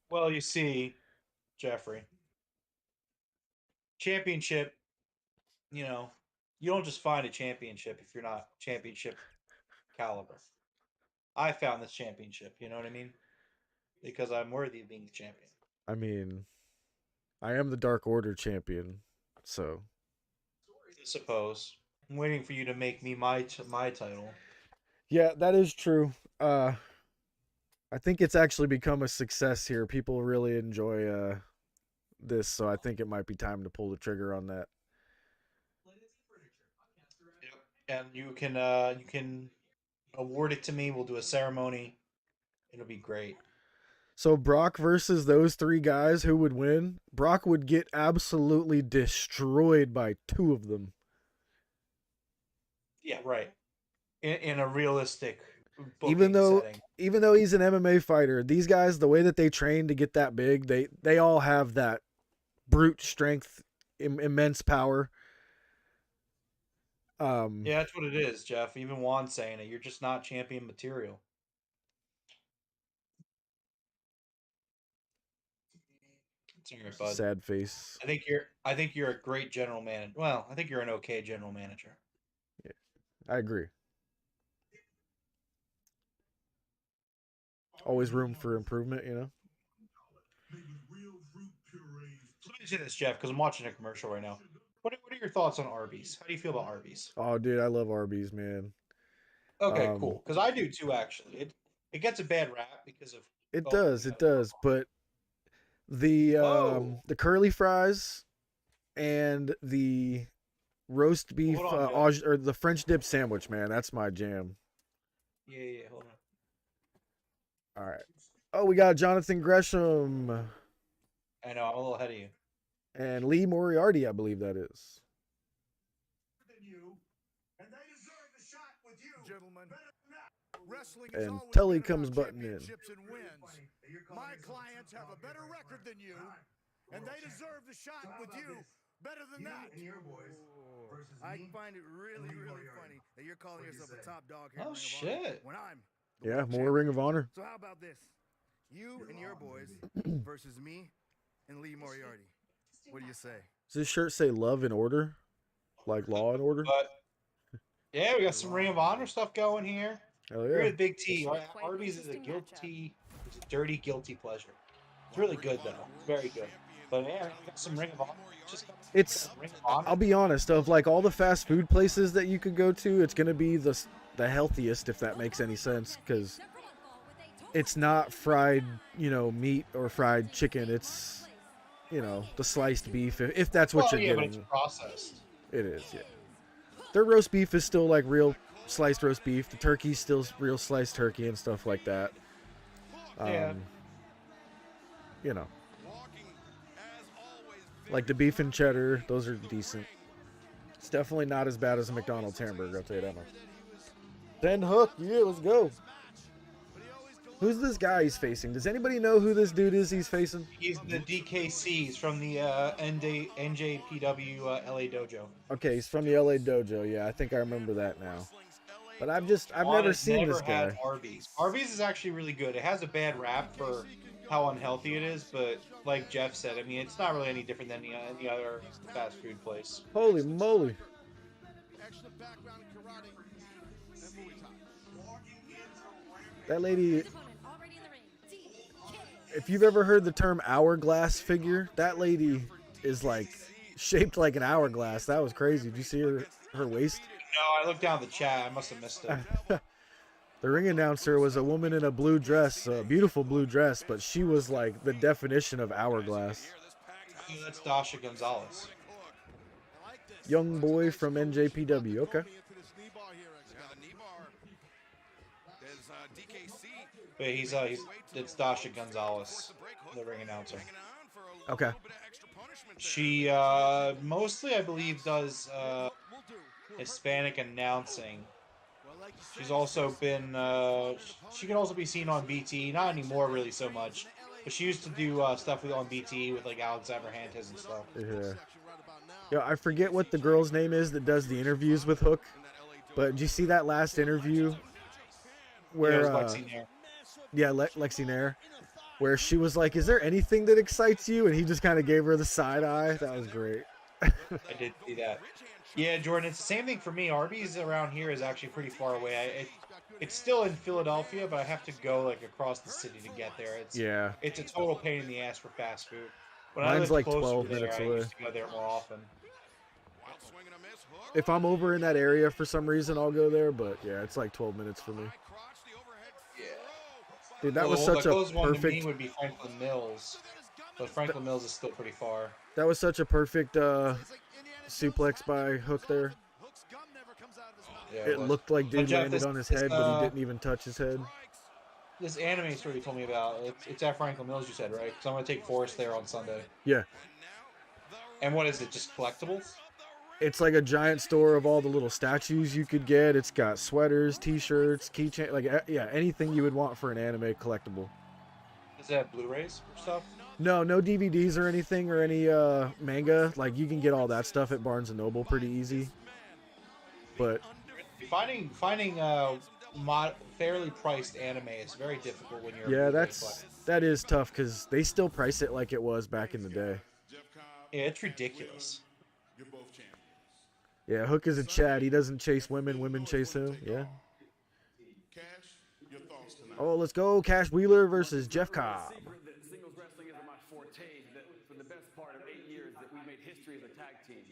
Well, you see, Jeffrey, championship, you know, you don't just find a championship if you're not championship caliber. I found this championship, you know what I mean? Because I'm worthy of being the champion. I mean, I am the Dark Order champion, so I suppose. I'm waiting for you to make me my title. yeah, that is true. I think it's actually become a success here. People really enjoy this, so I think it might be time to pull the trigger on that. Yep. And you can award it to me. We'll do a ceremony. It'll be great. So Brock versus those 3 guys, who would win? Brock would get absolutely destroyed by 2 of them. Yeah, right. In a realistic Even booking though setting. even though he's an MMA fighter, these guys, the way that they train to get that big, they all have that brute strength, immense power. Yeah, that's what it is, Jeff. Even Juan's saying it. You're just not champion material. It's all right, bud. Sad face. I think you're a great general manager. Well, I think you're an okay general manager. I agree. Always room for improvement, you know. So let me say this, Jeff, because I'm watching a commercial right now. What are your thoughts on Arby's? How do you feel about Arby's? Oh, dude, I love Arby's, man. Okay, cool. Because I do too, actually. It gets a bad rap because of It oh, does, but the Whoa. the curly fries and the roast beef Hold on, or the French dip sandwich, man. That's my jam. Yeah, hold on. All right. Oh, we got Jonathan Gresham I know, I'm a little ahead of you. and Lee Moriarty, I believe that is. Gentlemen, wrestling And has always Tully been comes about butting in. championships and wins. My clients have a better record than you, and they deserve the shot with you better than that. I find it really, really funny that you're calling yourself a top dog here. Oh, in Ring of Honor shit. when I'm the Yeah, world more champion. Ring of Honor. So how about this? You and your boys versus me and Lee Moriarty. What do you say? Does this shirt say Love and Order? Like Law and Order? But yeah, we got some Ring of Honor stuff going here. Hell We're yeah. at Big T. This is quite an Arby's is a interesting it's a dirty guilty pleasure. It's really good though. It's very good. But yeah, we got some Ring of Honor. It's, Ring of Honor. I'll be honest, of like all the fast food places that you could go to, it's going to be the healthiest, if that makes any sense, because it's not fried, meat or fried chicken. It's, the sliced beef, if that's what you're But getting. it's processed. It is, yeah. Their roast beef is still like real sliced roast beef. The turkey's still real sliced turkey and stuff like that. Yeah. Like the beef and cheddar, those are decent. It's definitely not as bad as a McDonald's hamburger, I'll tell you that much. Then Hook, yeah, let's go. Who's this guy he's facing? Does anybody know who this dude is he's facing? He's the DKCs from the NJPW LA Dojo. Okay, he's from the LA Dojo. Yeah, I think I remember that now. But I've never seen this guy. Had Arby's. Arby's is actually really good. It has a bad rap for how unhealthy it is, but like Jeff said, I mean, it's not really any different than any other fast food place. Holy moly. Excellent background in karate and Muay Thai. That lady, if you've ever heard the term hourglass figure, that lady is like shaped like an hourglass. That was crazy. Did you see her waist? No, I looked down the chat. I must have missed it. The ring announcer was a woman in a blue dress, a beautiful blue dress, but she was like the definition of hourglass. That's Dasha Gonzalez. Young boy from NJPW. Okay. But it's Dasha Gonzalez, the ring announcer. Okay. She mostly, I believe, does Hispanic announcing. She's also been she can also be seen on BT, not anymore really so much, but she used to do stuff on BT with like Alexander Hantes and stuff. Yeah. Yo, I forget what the girl's name is that does the interviews with Hook, but did you see that last interview where Lexi Nair, where she was like, "Is there anything that excites you?" and he just kind of gave her the side eye. That was great. I did see that. Yeah, Jordan, it's the same thing for me. Arby's around here is actually pretty far away. It's still in Philadelphia, but I have to go like across the city to get there. It's a total pain in the ass for fast food. When Mine's like 12 closer there, minutes I away. used to go there more often. If I'm over in that area for some reason, I'll go there, but yeah, it's like 12 minutes for me. Dude, that was such a one to me perfect. would be Franklin Mills, but Franklin Mills is still pretty far. That was such a perfect suplex by Hook there. Yeah, It looked like dude Jeff, landed on his head, but he didn't even touch his head. This anime story you told me about, it's at Franklin Mills, you said, right? Because I'm going to take Forrest there on Sunday. Yeah. And what is it, just collectibles? It's like a giant store of all the little statues you could get. It's got sweaters, t-shirts, keychain, like anything you would want for an anime collectible. Does it have Blu-rays or stuff? No DVDs or anything or any manga. Like you can get all that stuff at Barnes & Noble pretty easy. But finding fairly priced anime is very difficult when you're that is tough because they still price it like it was back in the day. Yeah, it's ridiculous. Yeah, Hook is a Chad. He doesn't chase women. Women chase him. Yeah. Oh, let's go. Cash Wheeler versus Jeff Cobb. Singles wrestling is my forte. For the best part of 8 years that we made history as a tag team.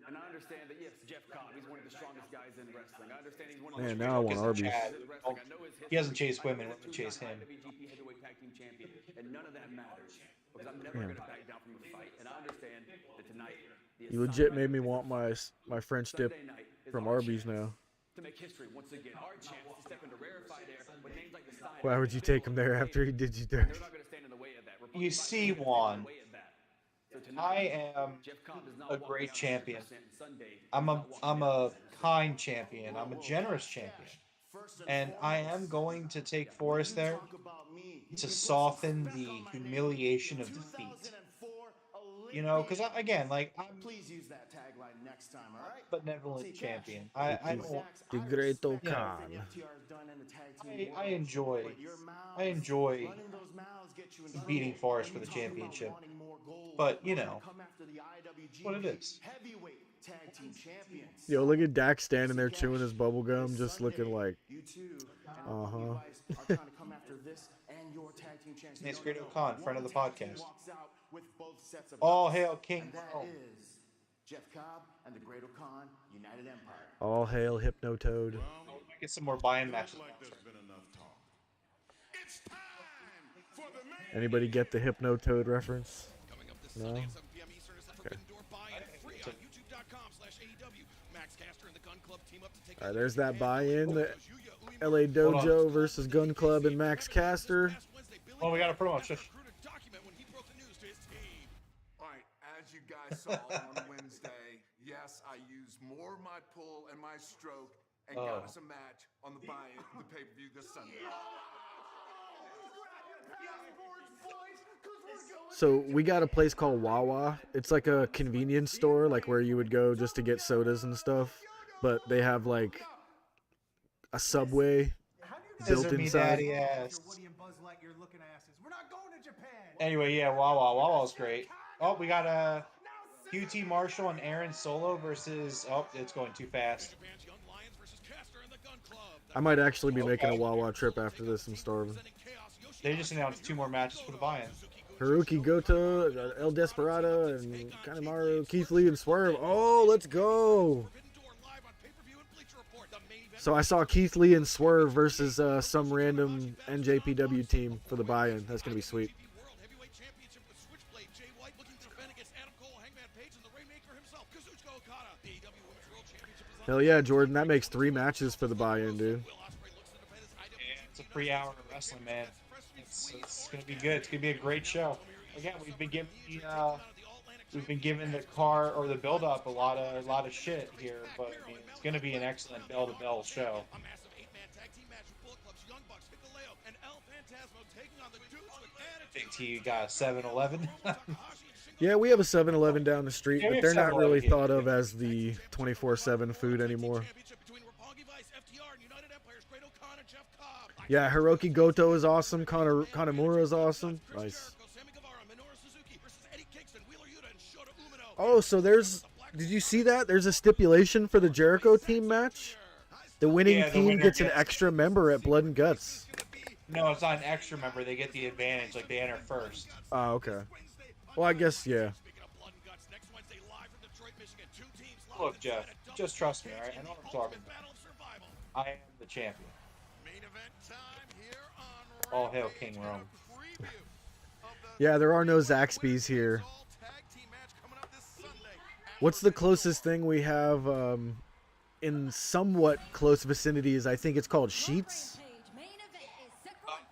And I understand that, yes, Jeff Cobb, he's one of the strongest guys in wrestling. I understand he's one of the Man, now I want Arby's. He doesn't chase women. Women chase him. WGP heavyweight tag team champion, and none of that matters. because I'm never going to back down from a fight. And I understand that tonight, You legit made me want my French dip from Arby's now. to make history once again. Our chance to step into rarefied air with names like the Stein. Why would you take him there after he did you dirty? They're not going to stand in the way of that. You see, Juan, I am a great champion. I'm a kind champion. I'm a generous champion. And I am going to take Forrest there to soften the humiliation of defeat. You know, because again, like, I'm Please use that tagline next time, all right? benevolent champion. I don't. The great Khan. I enjoy beating Forrest for the championship. But you know what it is. Yo, look at Dak standing there chewing his bubble gum, just looking like, Nice, Great Khan, friend of the podcast. All hail King Rome. Jeff Cobb and the Great Khan United Empire. all hail Hypnotoad. Get some more buy-in matches. Anybody get the Hypnotoad reference? No? Okay. Alright, there's that buy-in. The LA Dojo versus Gun Club and Max Caster. Oh, we got a promo. Shush. Alright, as you guys saw on Wednesday, yes, I used more of my pull and my stroke and got us a match on the buy-in, the pay-per-view this Sunday. So we got a place called Wawa. It's like a convenience store, like where you would go just to get sodas and stuff. But they have like a Subway built inside. Anyway, yeah, Wawa's great. Oh, we got QT Marshall and Aaron Solo versus. Oh, it's going too fast. I might actually be making a Wawa trip after this and starving. They just announced 2 more matches for the buy-in. Haruki Goto, El Desperado, and Kanemaru, Keith Lee, and Swerve. Oh, let's go! So I saw Keith Lee and Swerve versus some random NJPW team for the buy-in. That's gonna be sweet. Hell yeah, Jordan! That makes 3 matches for the buy-in, dude. Yeah, it's a 3-hour wrestling, man. It's gonna be good. It's gonna be a great show. Again, we've been giving the car or the build-up a lot of shit here, but I mean, it's gonna be an excellent bell-to-bell show. Big T got a 7-Eleven. Yeah, we have a 7-Eleven down the street, Yeah, but they're not really thought of as the 24/7 food anymore. Yeah, Hiroki Goto is awesome. Kanemura is awesome. Nice. Oh, so did you see that? There's a stipulation for the Jericho team match. The winning team gets an extra member at Blood and Guts. No, it's not an extra member. They get the advantage, like they enter first. Oh, okay. Well, I guess, yeah. Look, Jeff, just trust me, all right? I know what I'm talking about. I am the champion. All hail King Rome. Yeah, there are no Zaxby's here. What's the closest thing we have in somewhat close vicinities? I think it's called Sheets.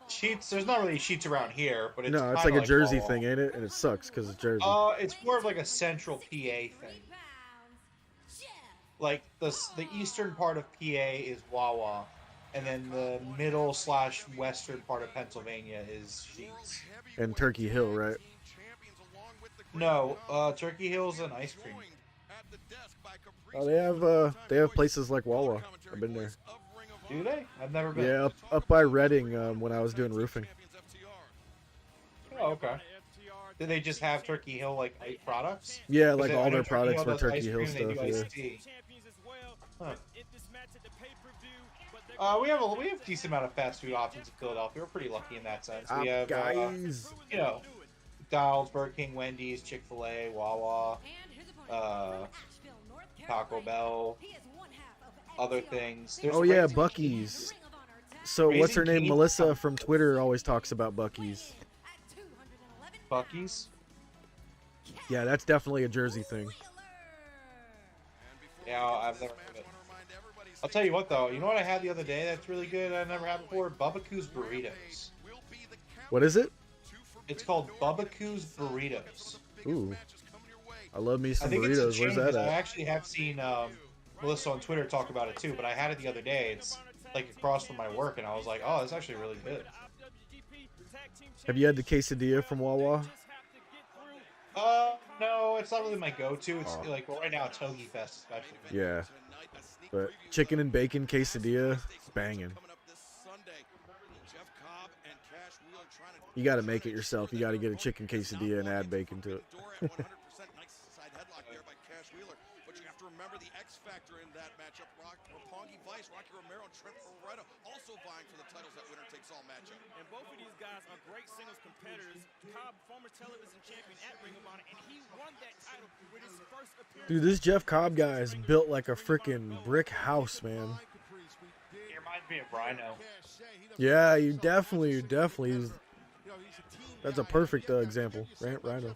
Sheets, there's not really Sheets around here, but it's no, it's like a Jersey thing, ain't it? And it sucks because it's Jersey. It's more of like a central PA thing. Like the eastern part of PA is Wawa, and then the middle/western part of Pennsylvania is Sheets. And Turkey Hill, right? No, Turkey Hill's an ice cream. Oh, they have places like Wawa. I've been there. Do they? I've never been. Yeah, up by Reading when I was doing roofing. Oh, okay. Do they just have Turkey Hill like products? Yeah, like all their products were Turkey Hill stuff. Yeah. Huh. We have a decent amount of fast food options in Philadelphia. We're pretty lucky in that sense. We have guys. McDonald's, Burger King, Wendy's, Chick-fil-A, Wawa, Taco Bell, other things. Yeah, Buc-ee's. So what's her name? Melissa from Twitter always talks about Buc-ee's. Buc-ee's? Yeah, that's definitely a Jersey thing. Yeah, I've never heard of it. I'll tell you what, though. You know what I had the other day that's really good I never had before? Bubba Burritos. What is it? It's called Bubba Burritos. Ooh. I love me I some think it's a burritos. chain, Where's that 'cause I at? actually have seen Melissa on Twitter talk about it too, but I had it the other day. It's like across from my work, and I was like, oh, it's actually really good. Have you had the quesadilla from Wawa? No, it's not really my go-to. It's like, well, right now it's Hoagie Fest, especially. Yeah. But chicken and bacon quesadilla, banging. You got to make it yourself. You got to get a chicken quesadilla and add bacon to it. But you have to remember the X factor in that matchup. Roppongi Vice, Rocky Romero, and Trent Beretta also vying for the titles that winner takes all matchup. And both of these guys are great singles competitors. Cobb, former television champion at Ring of Honor, and he won that title with his first appearance. Dude, this Jeff Cobb guy is built like a freaking brick house, man. He reminds me of Rhino. Yeah, you definitely. That's a perfect example, right? Rhino.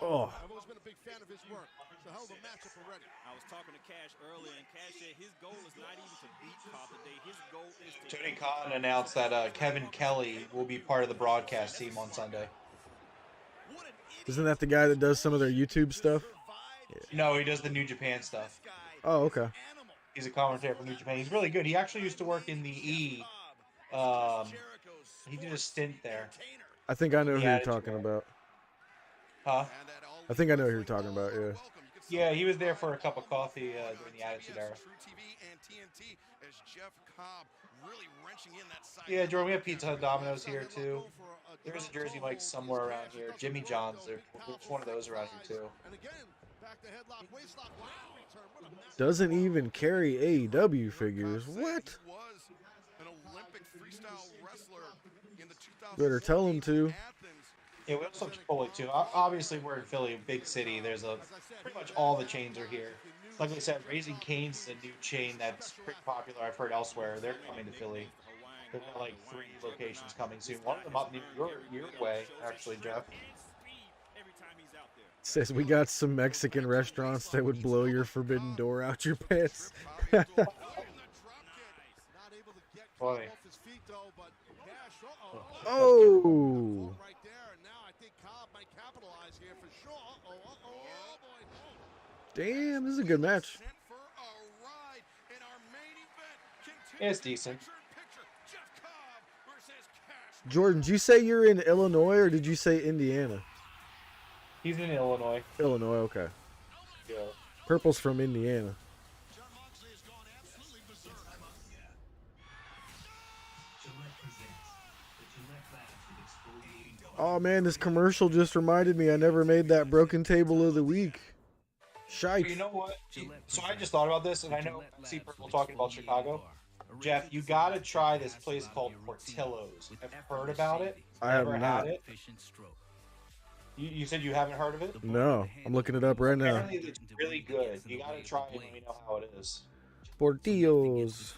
Oh. I've always been a big fan of his work. It's a hell of a matchup already. I was talking to Cash earlier, and Cash said his goal is not even to beat Cobb today. His goal is to... Tony Khan announced that Kevin Kelly will be part of the broadcast team on Sunday. Isn't that the guy that does some of their YouTube stuff? No, he does the New Japan stuff. Oh, okay. He's a commentator for New Japan. He's really good. He actually used to work in the E. He did a stint there. I think I know who you're talking about. Huh? I think I know who you're talking about, yeah. Yeah, he was there for a cup of coffee during the Attitude Era. Yeah, Jordan, we have Pizza Hut, Domino's here too. There's a Jersey Mike somewhere around here. Jimmy John's, there's one of those around here too. Doesn't even carry AEW figures. What? Better tell him to. Yeah, we also have Chipotle too. Obviously, we're in Philly, a big city. There's pretty much all the chains are here. Like I said, Raising Cane's is a new chain that's pretty popular. I've heard elsewhere. They're coming to Philly. They've got like 3 locations coming soon. One of them up your way, actually, Jeff. Says we got some Mexican restaurants that would blow your forbidden door out your pants. Boy. Oh. Damn, this is a good match. Yeah, it's decent. Jordan, did you say you're in Illinois or did you say Indiana? He's in Illinois. Illinois, okay. Yeah. Purple's from Indiana. Oh man, this commercial just reminded me I never made that broken table of the week. Shite. You know what? So I just thought about this, and I know I see Purple talking about Chicago. Jeff, you gotta try this place called Portillo's. I've heard about it. I have Never not. had it. You said you haven't heard of it? No, I'm looking it up right now. Apparently it's really good. You gotta try it and let me know how it is. Portillo's.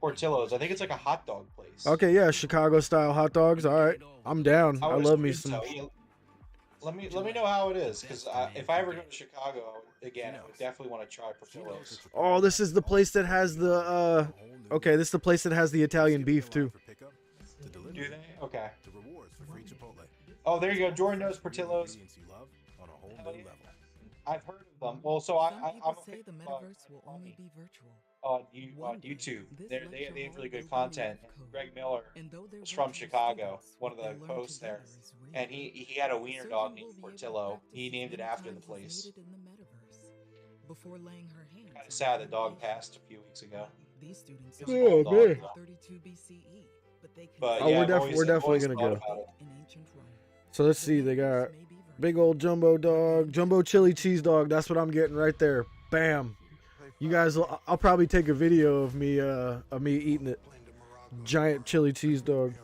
Portillo's. I think it's like a hot dog place. Okay, yeah, Chicago style hot dogs. All right, I'm down. I love me some. So. Yeah. Let me know how it is, because if I ever go to Chicago again, I would definitely want to try Portillo's. Oh, this is the place that has the. Okay, this is the place that has the Italian beef too. Do they? Okay. Oh, there you go. Jordan knows Portillo's. I've heard of them. Well, so I'm say the metaverse will only be virtual. On YouTube. They have really good content. Greg Miller is from Chicago, one of the hosts there, and he had a wiener dog named Portillo. He named it after the place. Kind of sad the dog passed a few weeks ago. Oh man. But oh, yeah, we're definitely gonna go. So let's see. They got big old jumbo dog, jumbo chili cheese dog. That's what I'm getting right there. Bam. You guys, I'll probably take a video of me eating it. Giant chili cheese dog.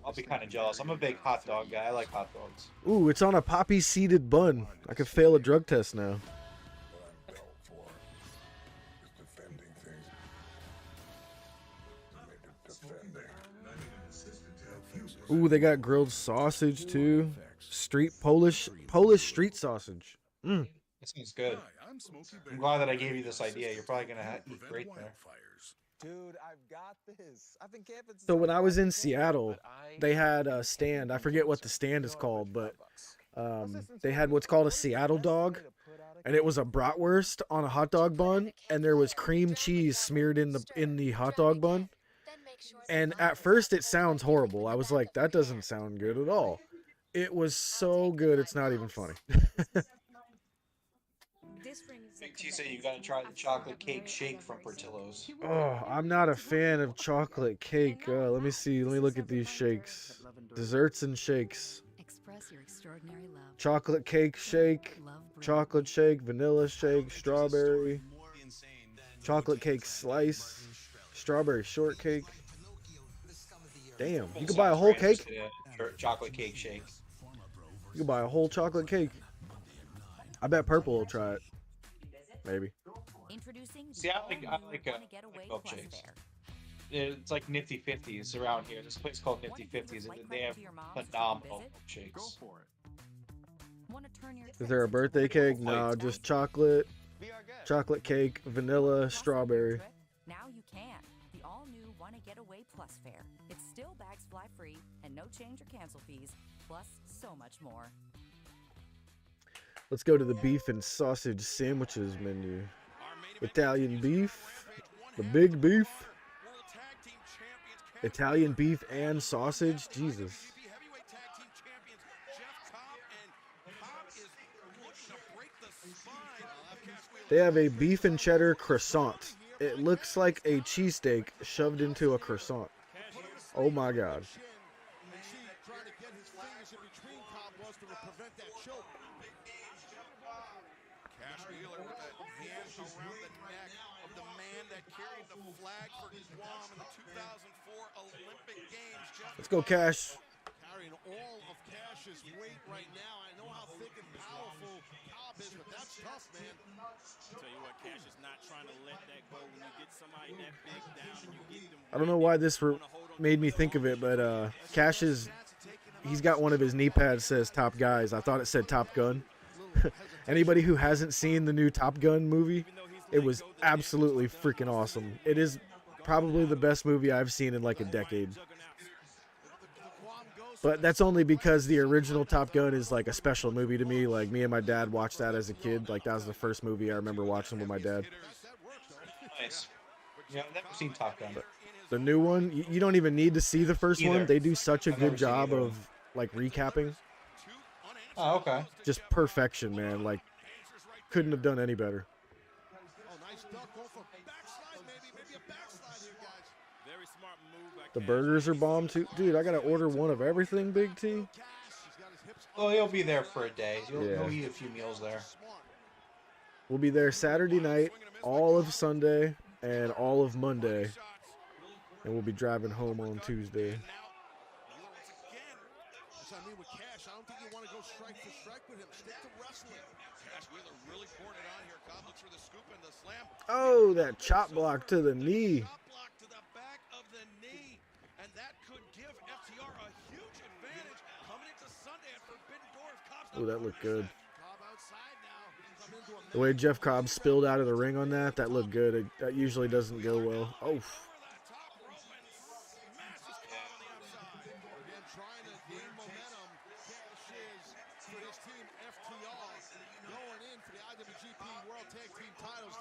I'll be kind of jealous. I'm a big hot dog guy. I like hot dogs. Ooh, it's on a poppy seeded bun. I could fail a drug test now. Ooh, they got grilled sausage too. Polish street sausage. That sounds good. I'm glad that I gave you this idea. You're probably gonna eat great there. Dude, I've got this. I've been camping since So when I was in Seattle, they had a stand. I forget what the stand is called, but they had what's called a Seattle dog, and it was a bratwurst on a hot dog bun, and there was cream cheese smeared in the hot dog bun. And at first it sounds horrible. I was like, that doesn't sound good at all. It was so good, it's not even funny. Big T said you gotta try the chocolate cake shake from Portillo's. Oh, I'm not a fan of chocolate cake. Let me see. Let me look at these shakes. Desserts and shakes. Chocolate cake shake, chocolate shake, vanilla shake, strawberry, chocolate cake slice, strawberry shortcake. Damn, you could buy a whole cake. Chocolate cake shake. You could buy a whole chocolate cake. I bet Purple will try it. Maybe. See, I like milkshakes. It's like Nifty 50s around here. There's a place called Nifty 50s, and they have phenomenal milkshakes. Is there a birthday cake? No, just chocolate, chocolate cake, vanilla, strawberry. Now you can. The all-new Wanna Get Away Plus fare. It's still bags fly free and no change or cancel fees, plus so much more. Let's go to the beef and sausage sandwiches menu. Italian beef, the big beef, Italian beef and sausage. Jesus. They have a beef and cheddar croissant. It looks like a cheesesteak shoved into a croissant. Oh my God. Wheeler with a hand around the neck of the man that carried the flag for Guam in the 2004 Olympic Games. Let's go, Cash. Carrying all of Cash's weight right now. I know how thick and powerful Cobb is, but that's tough, man. I'll tell you what, Cash is not trying to let that go. When you get somebody that big down and you get them. I don't know why this made me think of it, but Cash he's got one of his knee pads says Top Guys. I thought it said Top Gun. Anybody who hasn't seen the new Top Gun movie, it was absolutely freaking awesome. It is probably the best movie I've seen in like a decade. But that's only because the original Top Gun is like a special movie to me. Like me and my dad watched that as a kid. Like that was the first movie I remember watching with my dad. Nice. Yeah, I've never seen Top Gun. But the new one, you don't even need to see the first one. They do such a good job of like recapping. Oh, okay. Just perfection, man. Like, couldn't have done any better. The burgers are bomb too. Dude, I gotta order one of everything, Big T. Well, he'll be there for a day. He'll eat a few meals there. We'll be there Saturday night, all of Sunday, and all of Monday. And we'll be driving home on Tuesday. I mean, with Cash, I don't think you want to go strike for strike with him. Stick to wrestling. Cash Wheeler really pouring it on here. Cobb looks for the scoop and the slam. Oh, that chop block to the knee. Chop block to the back of the knee. And that could give FTR a huge advantage coming into Sunday at Forbidden Door. Oh, that looked good. The way Jeff Cobb spilled out of the ring on that looked good. That usually doesn't go well. Oh.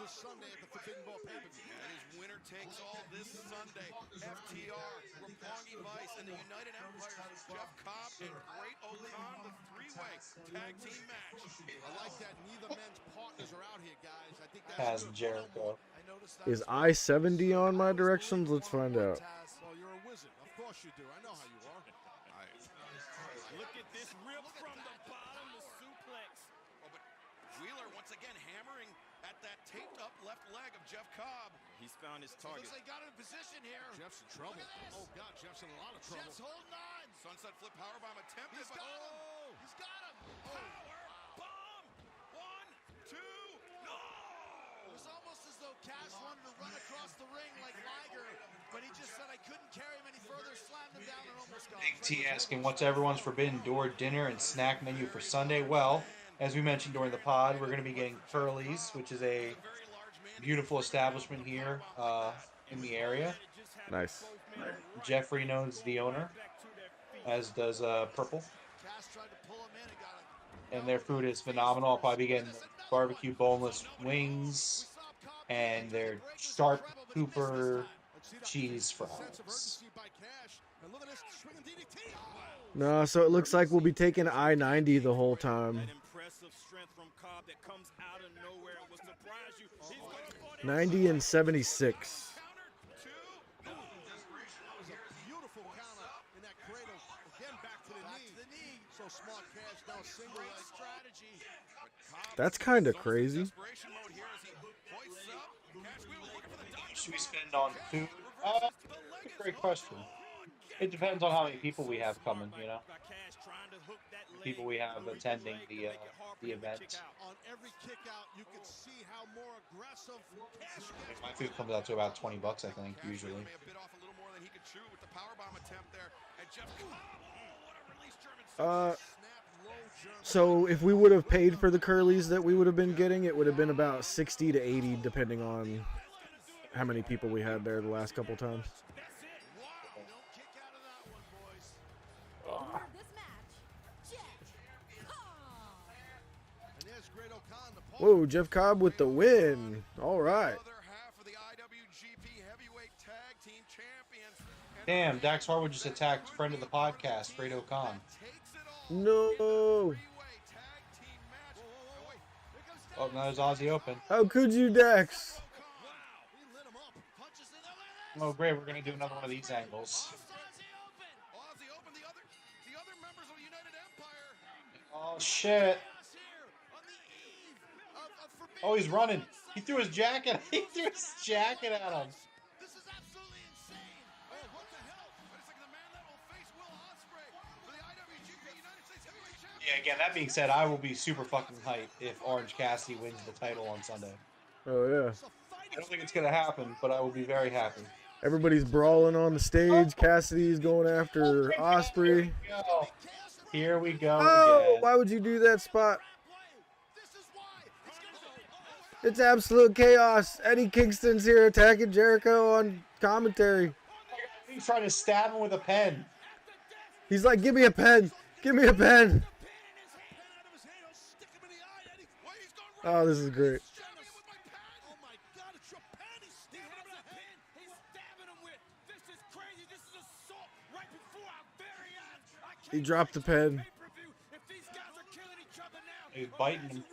Sunday at the Forbidden Door pay-per-view. That is winner takes all this Sunday. FTR, Roppongi Vice, and the United Empires. Jeff Cobb and Great Okan, the three-way tag team match. I like that neither men's partners are out here, guys. I think Has Jericho. Is I-70 on my directions? Let's find out. Well, you're a wizard. Of course you do. I know how you are. Look at this rip from the bottom, the suplex. Oh, but Wheeler once again hammering at that taped up left leg of Jeff Cobb. He's found his target. Looks like got in position here. Jeff's in trouble. Oh, God, Jeff's in a lot of trouble. Jeff's holding on. Sunset flip powerbomb attempted. He's got him. He's got him. Power bomb. 1, 2, no. It was almost as though Cash wanted to run across the ring like Liger but he just said I couldn't carry him any further, slammed him down and almost got Big T asking, what's everyone's Forbidden Door dinner and snack menu for Sunday? Well, as we mentioned during the pod, we're going to be getting Curly's, which is a beautiful establishment here in the area. Nice. Jeffrey knows the owner, as does Purple. And their food is phenomenal. I'll probably be getting barbecue boneless wings and their sharp Cooper cheese fries. No, so it looks like we'll be taking I-90 the whole time. 90 and 76. That's kind of crazy. Should we spend on food? That's a great question. It depends on how many people we have coming, you know. People we have attending the event. My food comes out to about $20, I think, usually. So if we would have paid for the Curly's that we would have been getting, it would have been about 60 to 80, depending on how many people we had there the last couple times. Whoa, Jeff Cobb with the win. All right. Damn, Dax Harwood just attacked friend of the podcast, Great Khan. No. Oh, now there's Aussie Open. How could you, Dax? Oh, great. We're going to do another one of these angles. Oh, shit. Oh, he's running. He threw his jacket. He threw his jacket at him. Yeah, again, that being said, I will be super fucking hyped if Orange Cassidy wins the title on Sunday. Oh, yeah. I don't think it's going to happen, but I will be very happy. Everybody's brawling on the stage. Cassidy's going after Osprey. Here we go. Oh, again. why would you do that spot? It's absolute chaos. Eddie Kingston's here attacking Jericho on commentary. He's trying to stab him with a pen. He's like, give me a pen. Give me a pen. Oh, this is great. He dropped the pen. He's biting him.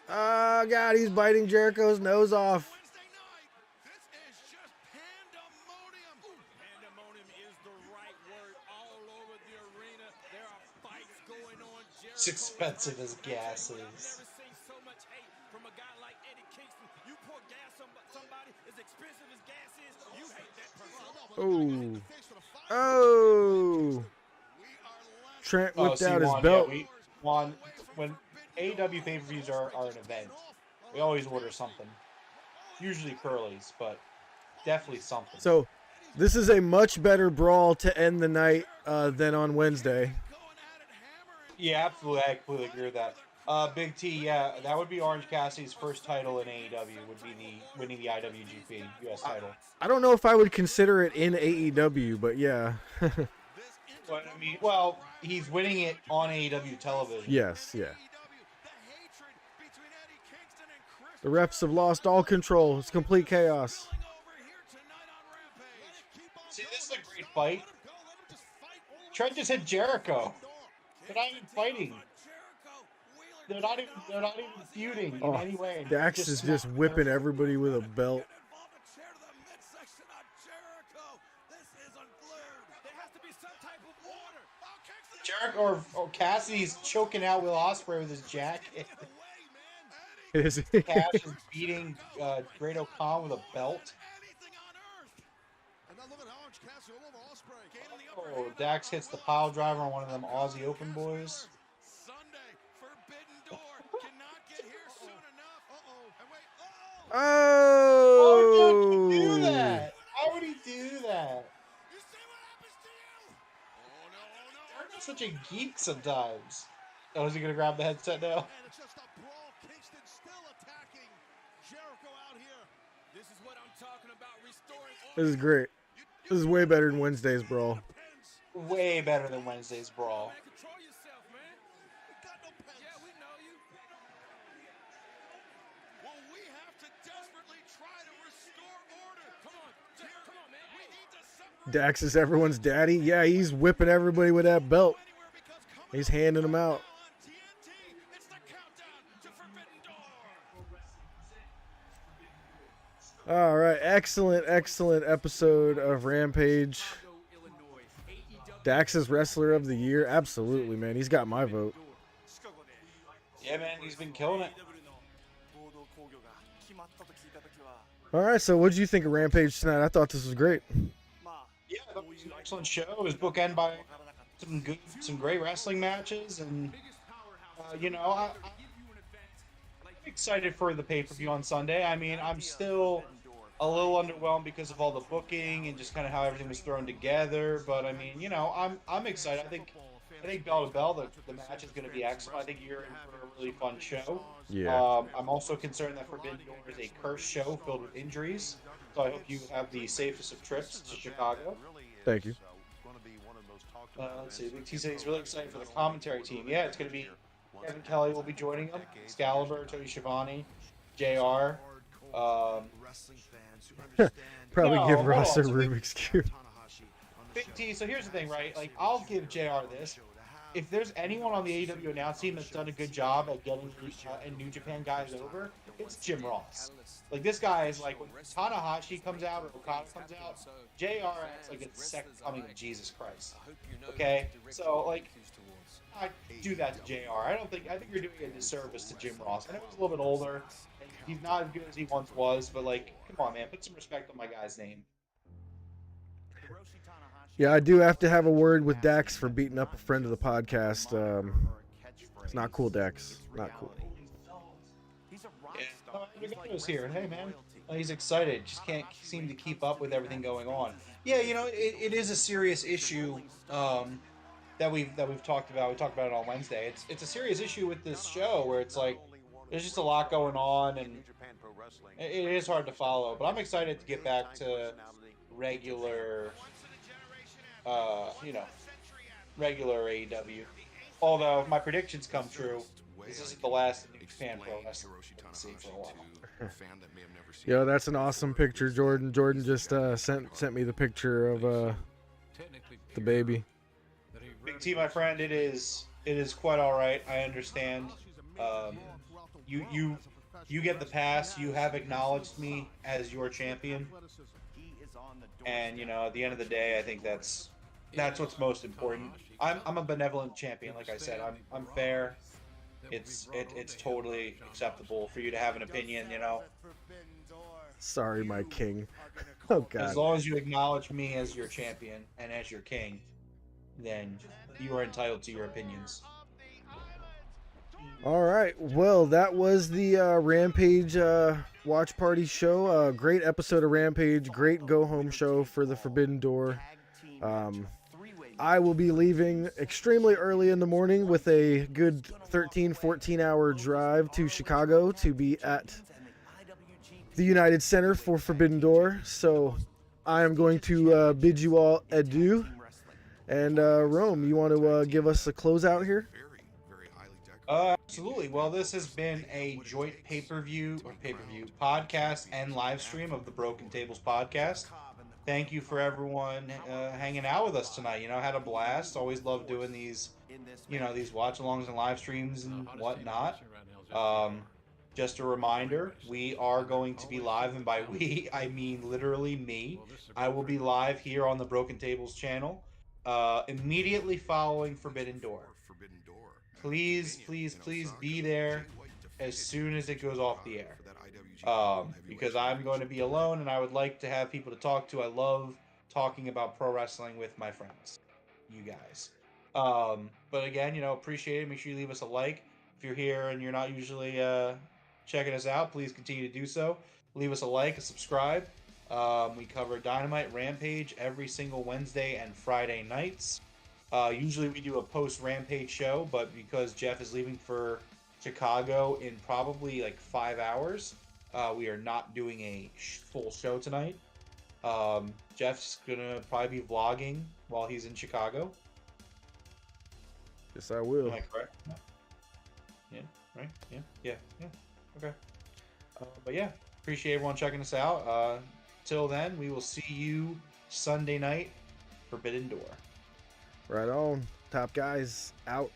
Oh, God, he's biting Jericho's nose off. It's expensive as gas is. Oh. Oh. Trent whipped out his belt. Yeah, we won. When AEW pay-per-views are an event, we always order something. Usually Curly's, but definitely something. So, this is a much better brawl to end the night than on Wednesday. Yeah, absolutely. I completely agree with that. Big T, yeah, that would be Orange Cassidy's first title in AEW, would be winning the IWGP US title. I don't know if I would consider it in AEW, but yeah. But, I mean, well, he's winning it on AEW television. Yes, yeah. The refs have lost all control. It's complete chaos. See, this is a great fight. Trent just hit Jericho. They're not even fighting. They're not even feuding in any way. Dax is just whipping everybody with a belt. Jericho or Cassidy's choking out Will Ospreay with his jacket. Is he? Cash is beating Great Khan with a belt. Oh, Dax hits the pile driver on one of them Aussie Open boys. Oh! How would he do that? How would he do that? You're such a geek sometimes. Oh, is he gonna grab the headset now? And it's just a brawl. Kingston still attacking Jericho out here. This is what I'm talking about, restoring This is great. This is way better than Wednesday's brawl. Way better than Wednesday's brawl. Man, control yourself, man. We got no pens. Yeah, we know you. Well, we have to desperately try to restore order. Come on, man. We need to separate. Dax is everyone's daddy. Yeah, he's whipping everybody with that belt. He's handing them out. On TNT, it's the countdown to Forbidden Door. All right, excellent episode of Rampage. Dax's Wrestler of the Year, absolutely, man. He's got my vote. Yeah, man, he's been killing it. All right, so what did you think of Rampage tonight? I thought this was great. Yeah, that was an excellent show. It was bookend by some great wrestling matches, and I'm excited for the pay-per-view on Sunday. I mean, I'm still a little underwhelmed because of all the booking and just kind of how everything was thrown together. But I mean, I'm excited. I think bell to bell, the match is going to be excellent. I think you're in for a really fun show. Yeah. I'm also concerned that Forbidden Door is a cursed show filled with injuries. So I hope you have the safest of trips to Chicago. Thank you. Let's see. He said he's really excited for the commentary team. Yeah, it's going to be Kevin Kelly will be joining them. Excalibur, Tony Schiavone, JR. Probably No, give hold Ross a on. Rubik's Cube. Big T, so here's the thing, right? Like, I'll give JR this. If there's anyone on the AEW announce team that's done a good job at getting and New Japan guys over, it's Jim Ross. Like, this guy is like, when Tanahashi comes out or Okada comes out, JR acts like it's the second coming of Jesus Christ. Okay? So, like, I do that to JR. I think you're doing a disservice to Jim Ross. I know he's a little bit older. And he's not as good as he once was, but, like, come on, man. Put some respect on my guy's name. Yeah, I do have to have a word with Dax for beating up a friend of the podcast. It's not cool, Dax. Not cool. Yeah, here. Hey, man. He's excited. Just can't seem to keep up with everything going on. Yeah, it is a serious issue that we've talked about. We talked about it on Wednesday. It's a serious issue with this show where it's like there's just a lot going on and it is hard to follow. But I'm excited to get back to regular, regular AEW. Although if my predictions come true, this isn't the last New Japan Pro Wrestling we'll see for a while. Yo, that's an awesome picture, Jordan. Jordan just sent me the picture of the baby. Big T, my friend, it is quite all right. I understand. You get the pass. You have acknowledged me as your champion, and at the end of the day, I think that's what's most important. I'm a benevolent champion, like I said. I'm fair. It's totally acceptable for you to have an opinion. Sorry, my king. Oh God. As long as you acknowledge me as your champion and as your king, then you are entitled to your opinions. All right. Well, that was the Rampage Watch Party show. Great episode of Rampage. Great go-home show for the Forbidden Door. I will be leaving extremely early in the morning with a good 13-14 hour drive to Chicago to be at the United Center for Forbidden Door. So I am going to bid you all adieu. And Rome, you want to give us a closeout here? Absolutely. Well, this has been a joint pay-per-view podcast and live stream of the Broken Tables podcast. Thank you for everyone hanging out with us tonight. Had a blast. Always love doing these, these watch-alongs and live streams and whatnot. Just a reminder, we are going to be live, and by we, I mean literally me. I will be live here on the Broken Tables channel immediately following Forbidden Door. Please be there as soon as it goes off the air. Because I'm going to be alone and I would like to have people to talk to. I love talking about pro wrestling with my friends, you guys. But again, appreciate it. Make sure you leave us a like. If you're here and you're not usually checking us out, please continue to do so. leave us a like, a subscribe. We cover Dynamite, Rampage every single Wednesday and Friday nights. Usually we do a post-Rampage show, but because Jeff is leaving for Chicago in probably like 5 hours, we are not doing a full show tonight. Jeff's gonna probably be vlogging while he's in Chicago. Yes, I will. Am I correct? Yeah, right? Yeah. Okay. But yeah, appreciate everyone checking us out. Till then, we will see you Sunday night, Forbidden Door. Right on. Top guys out.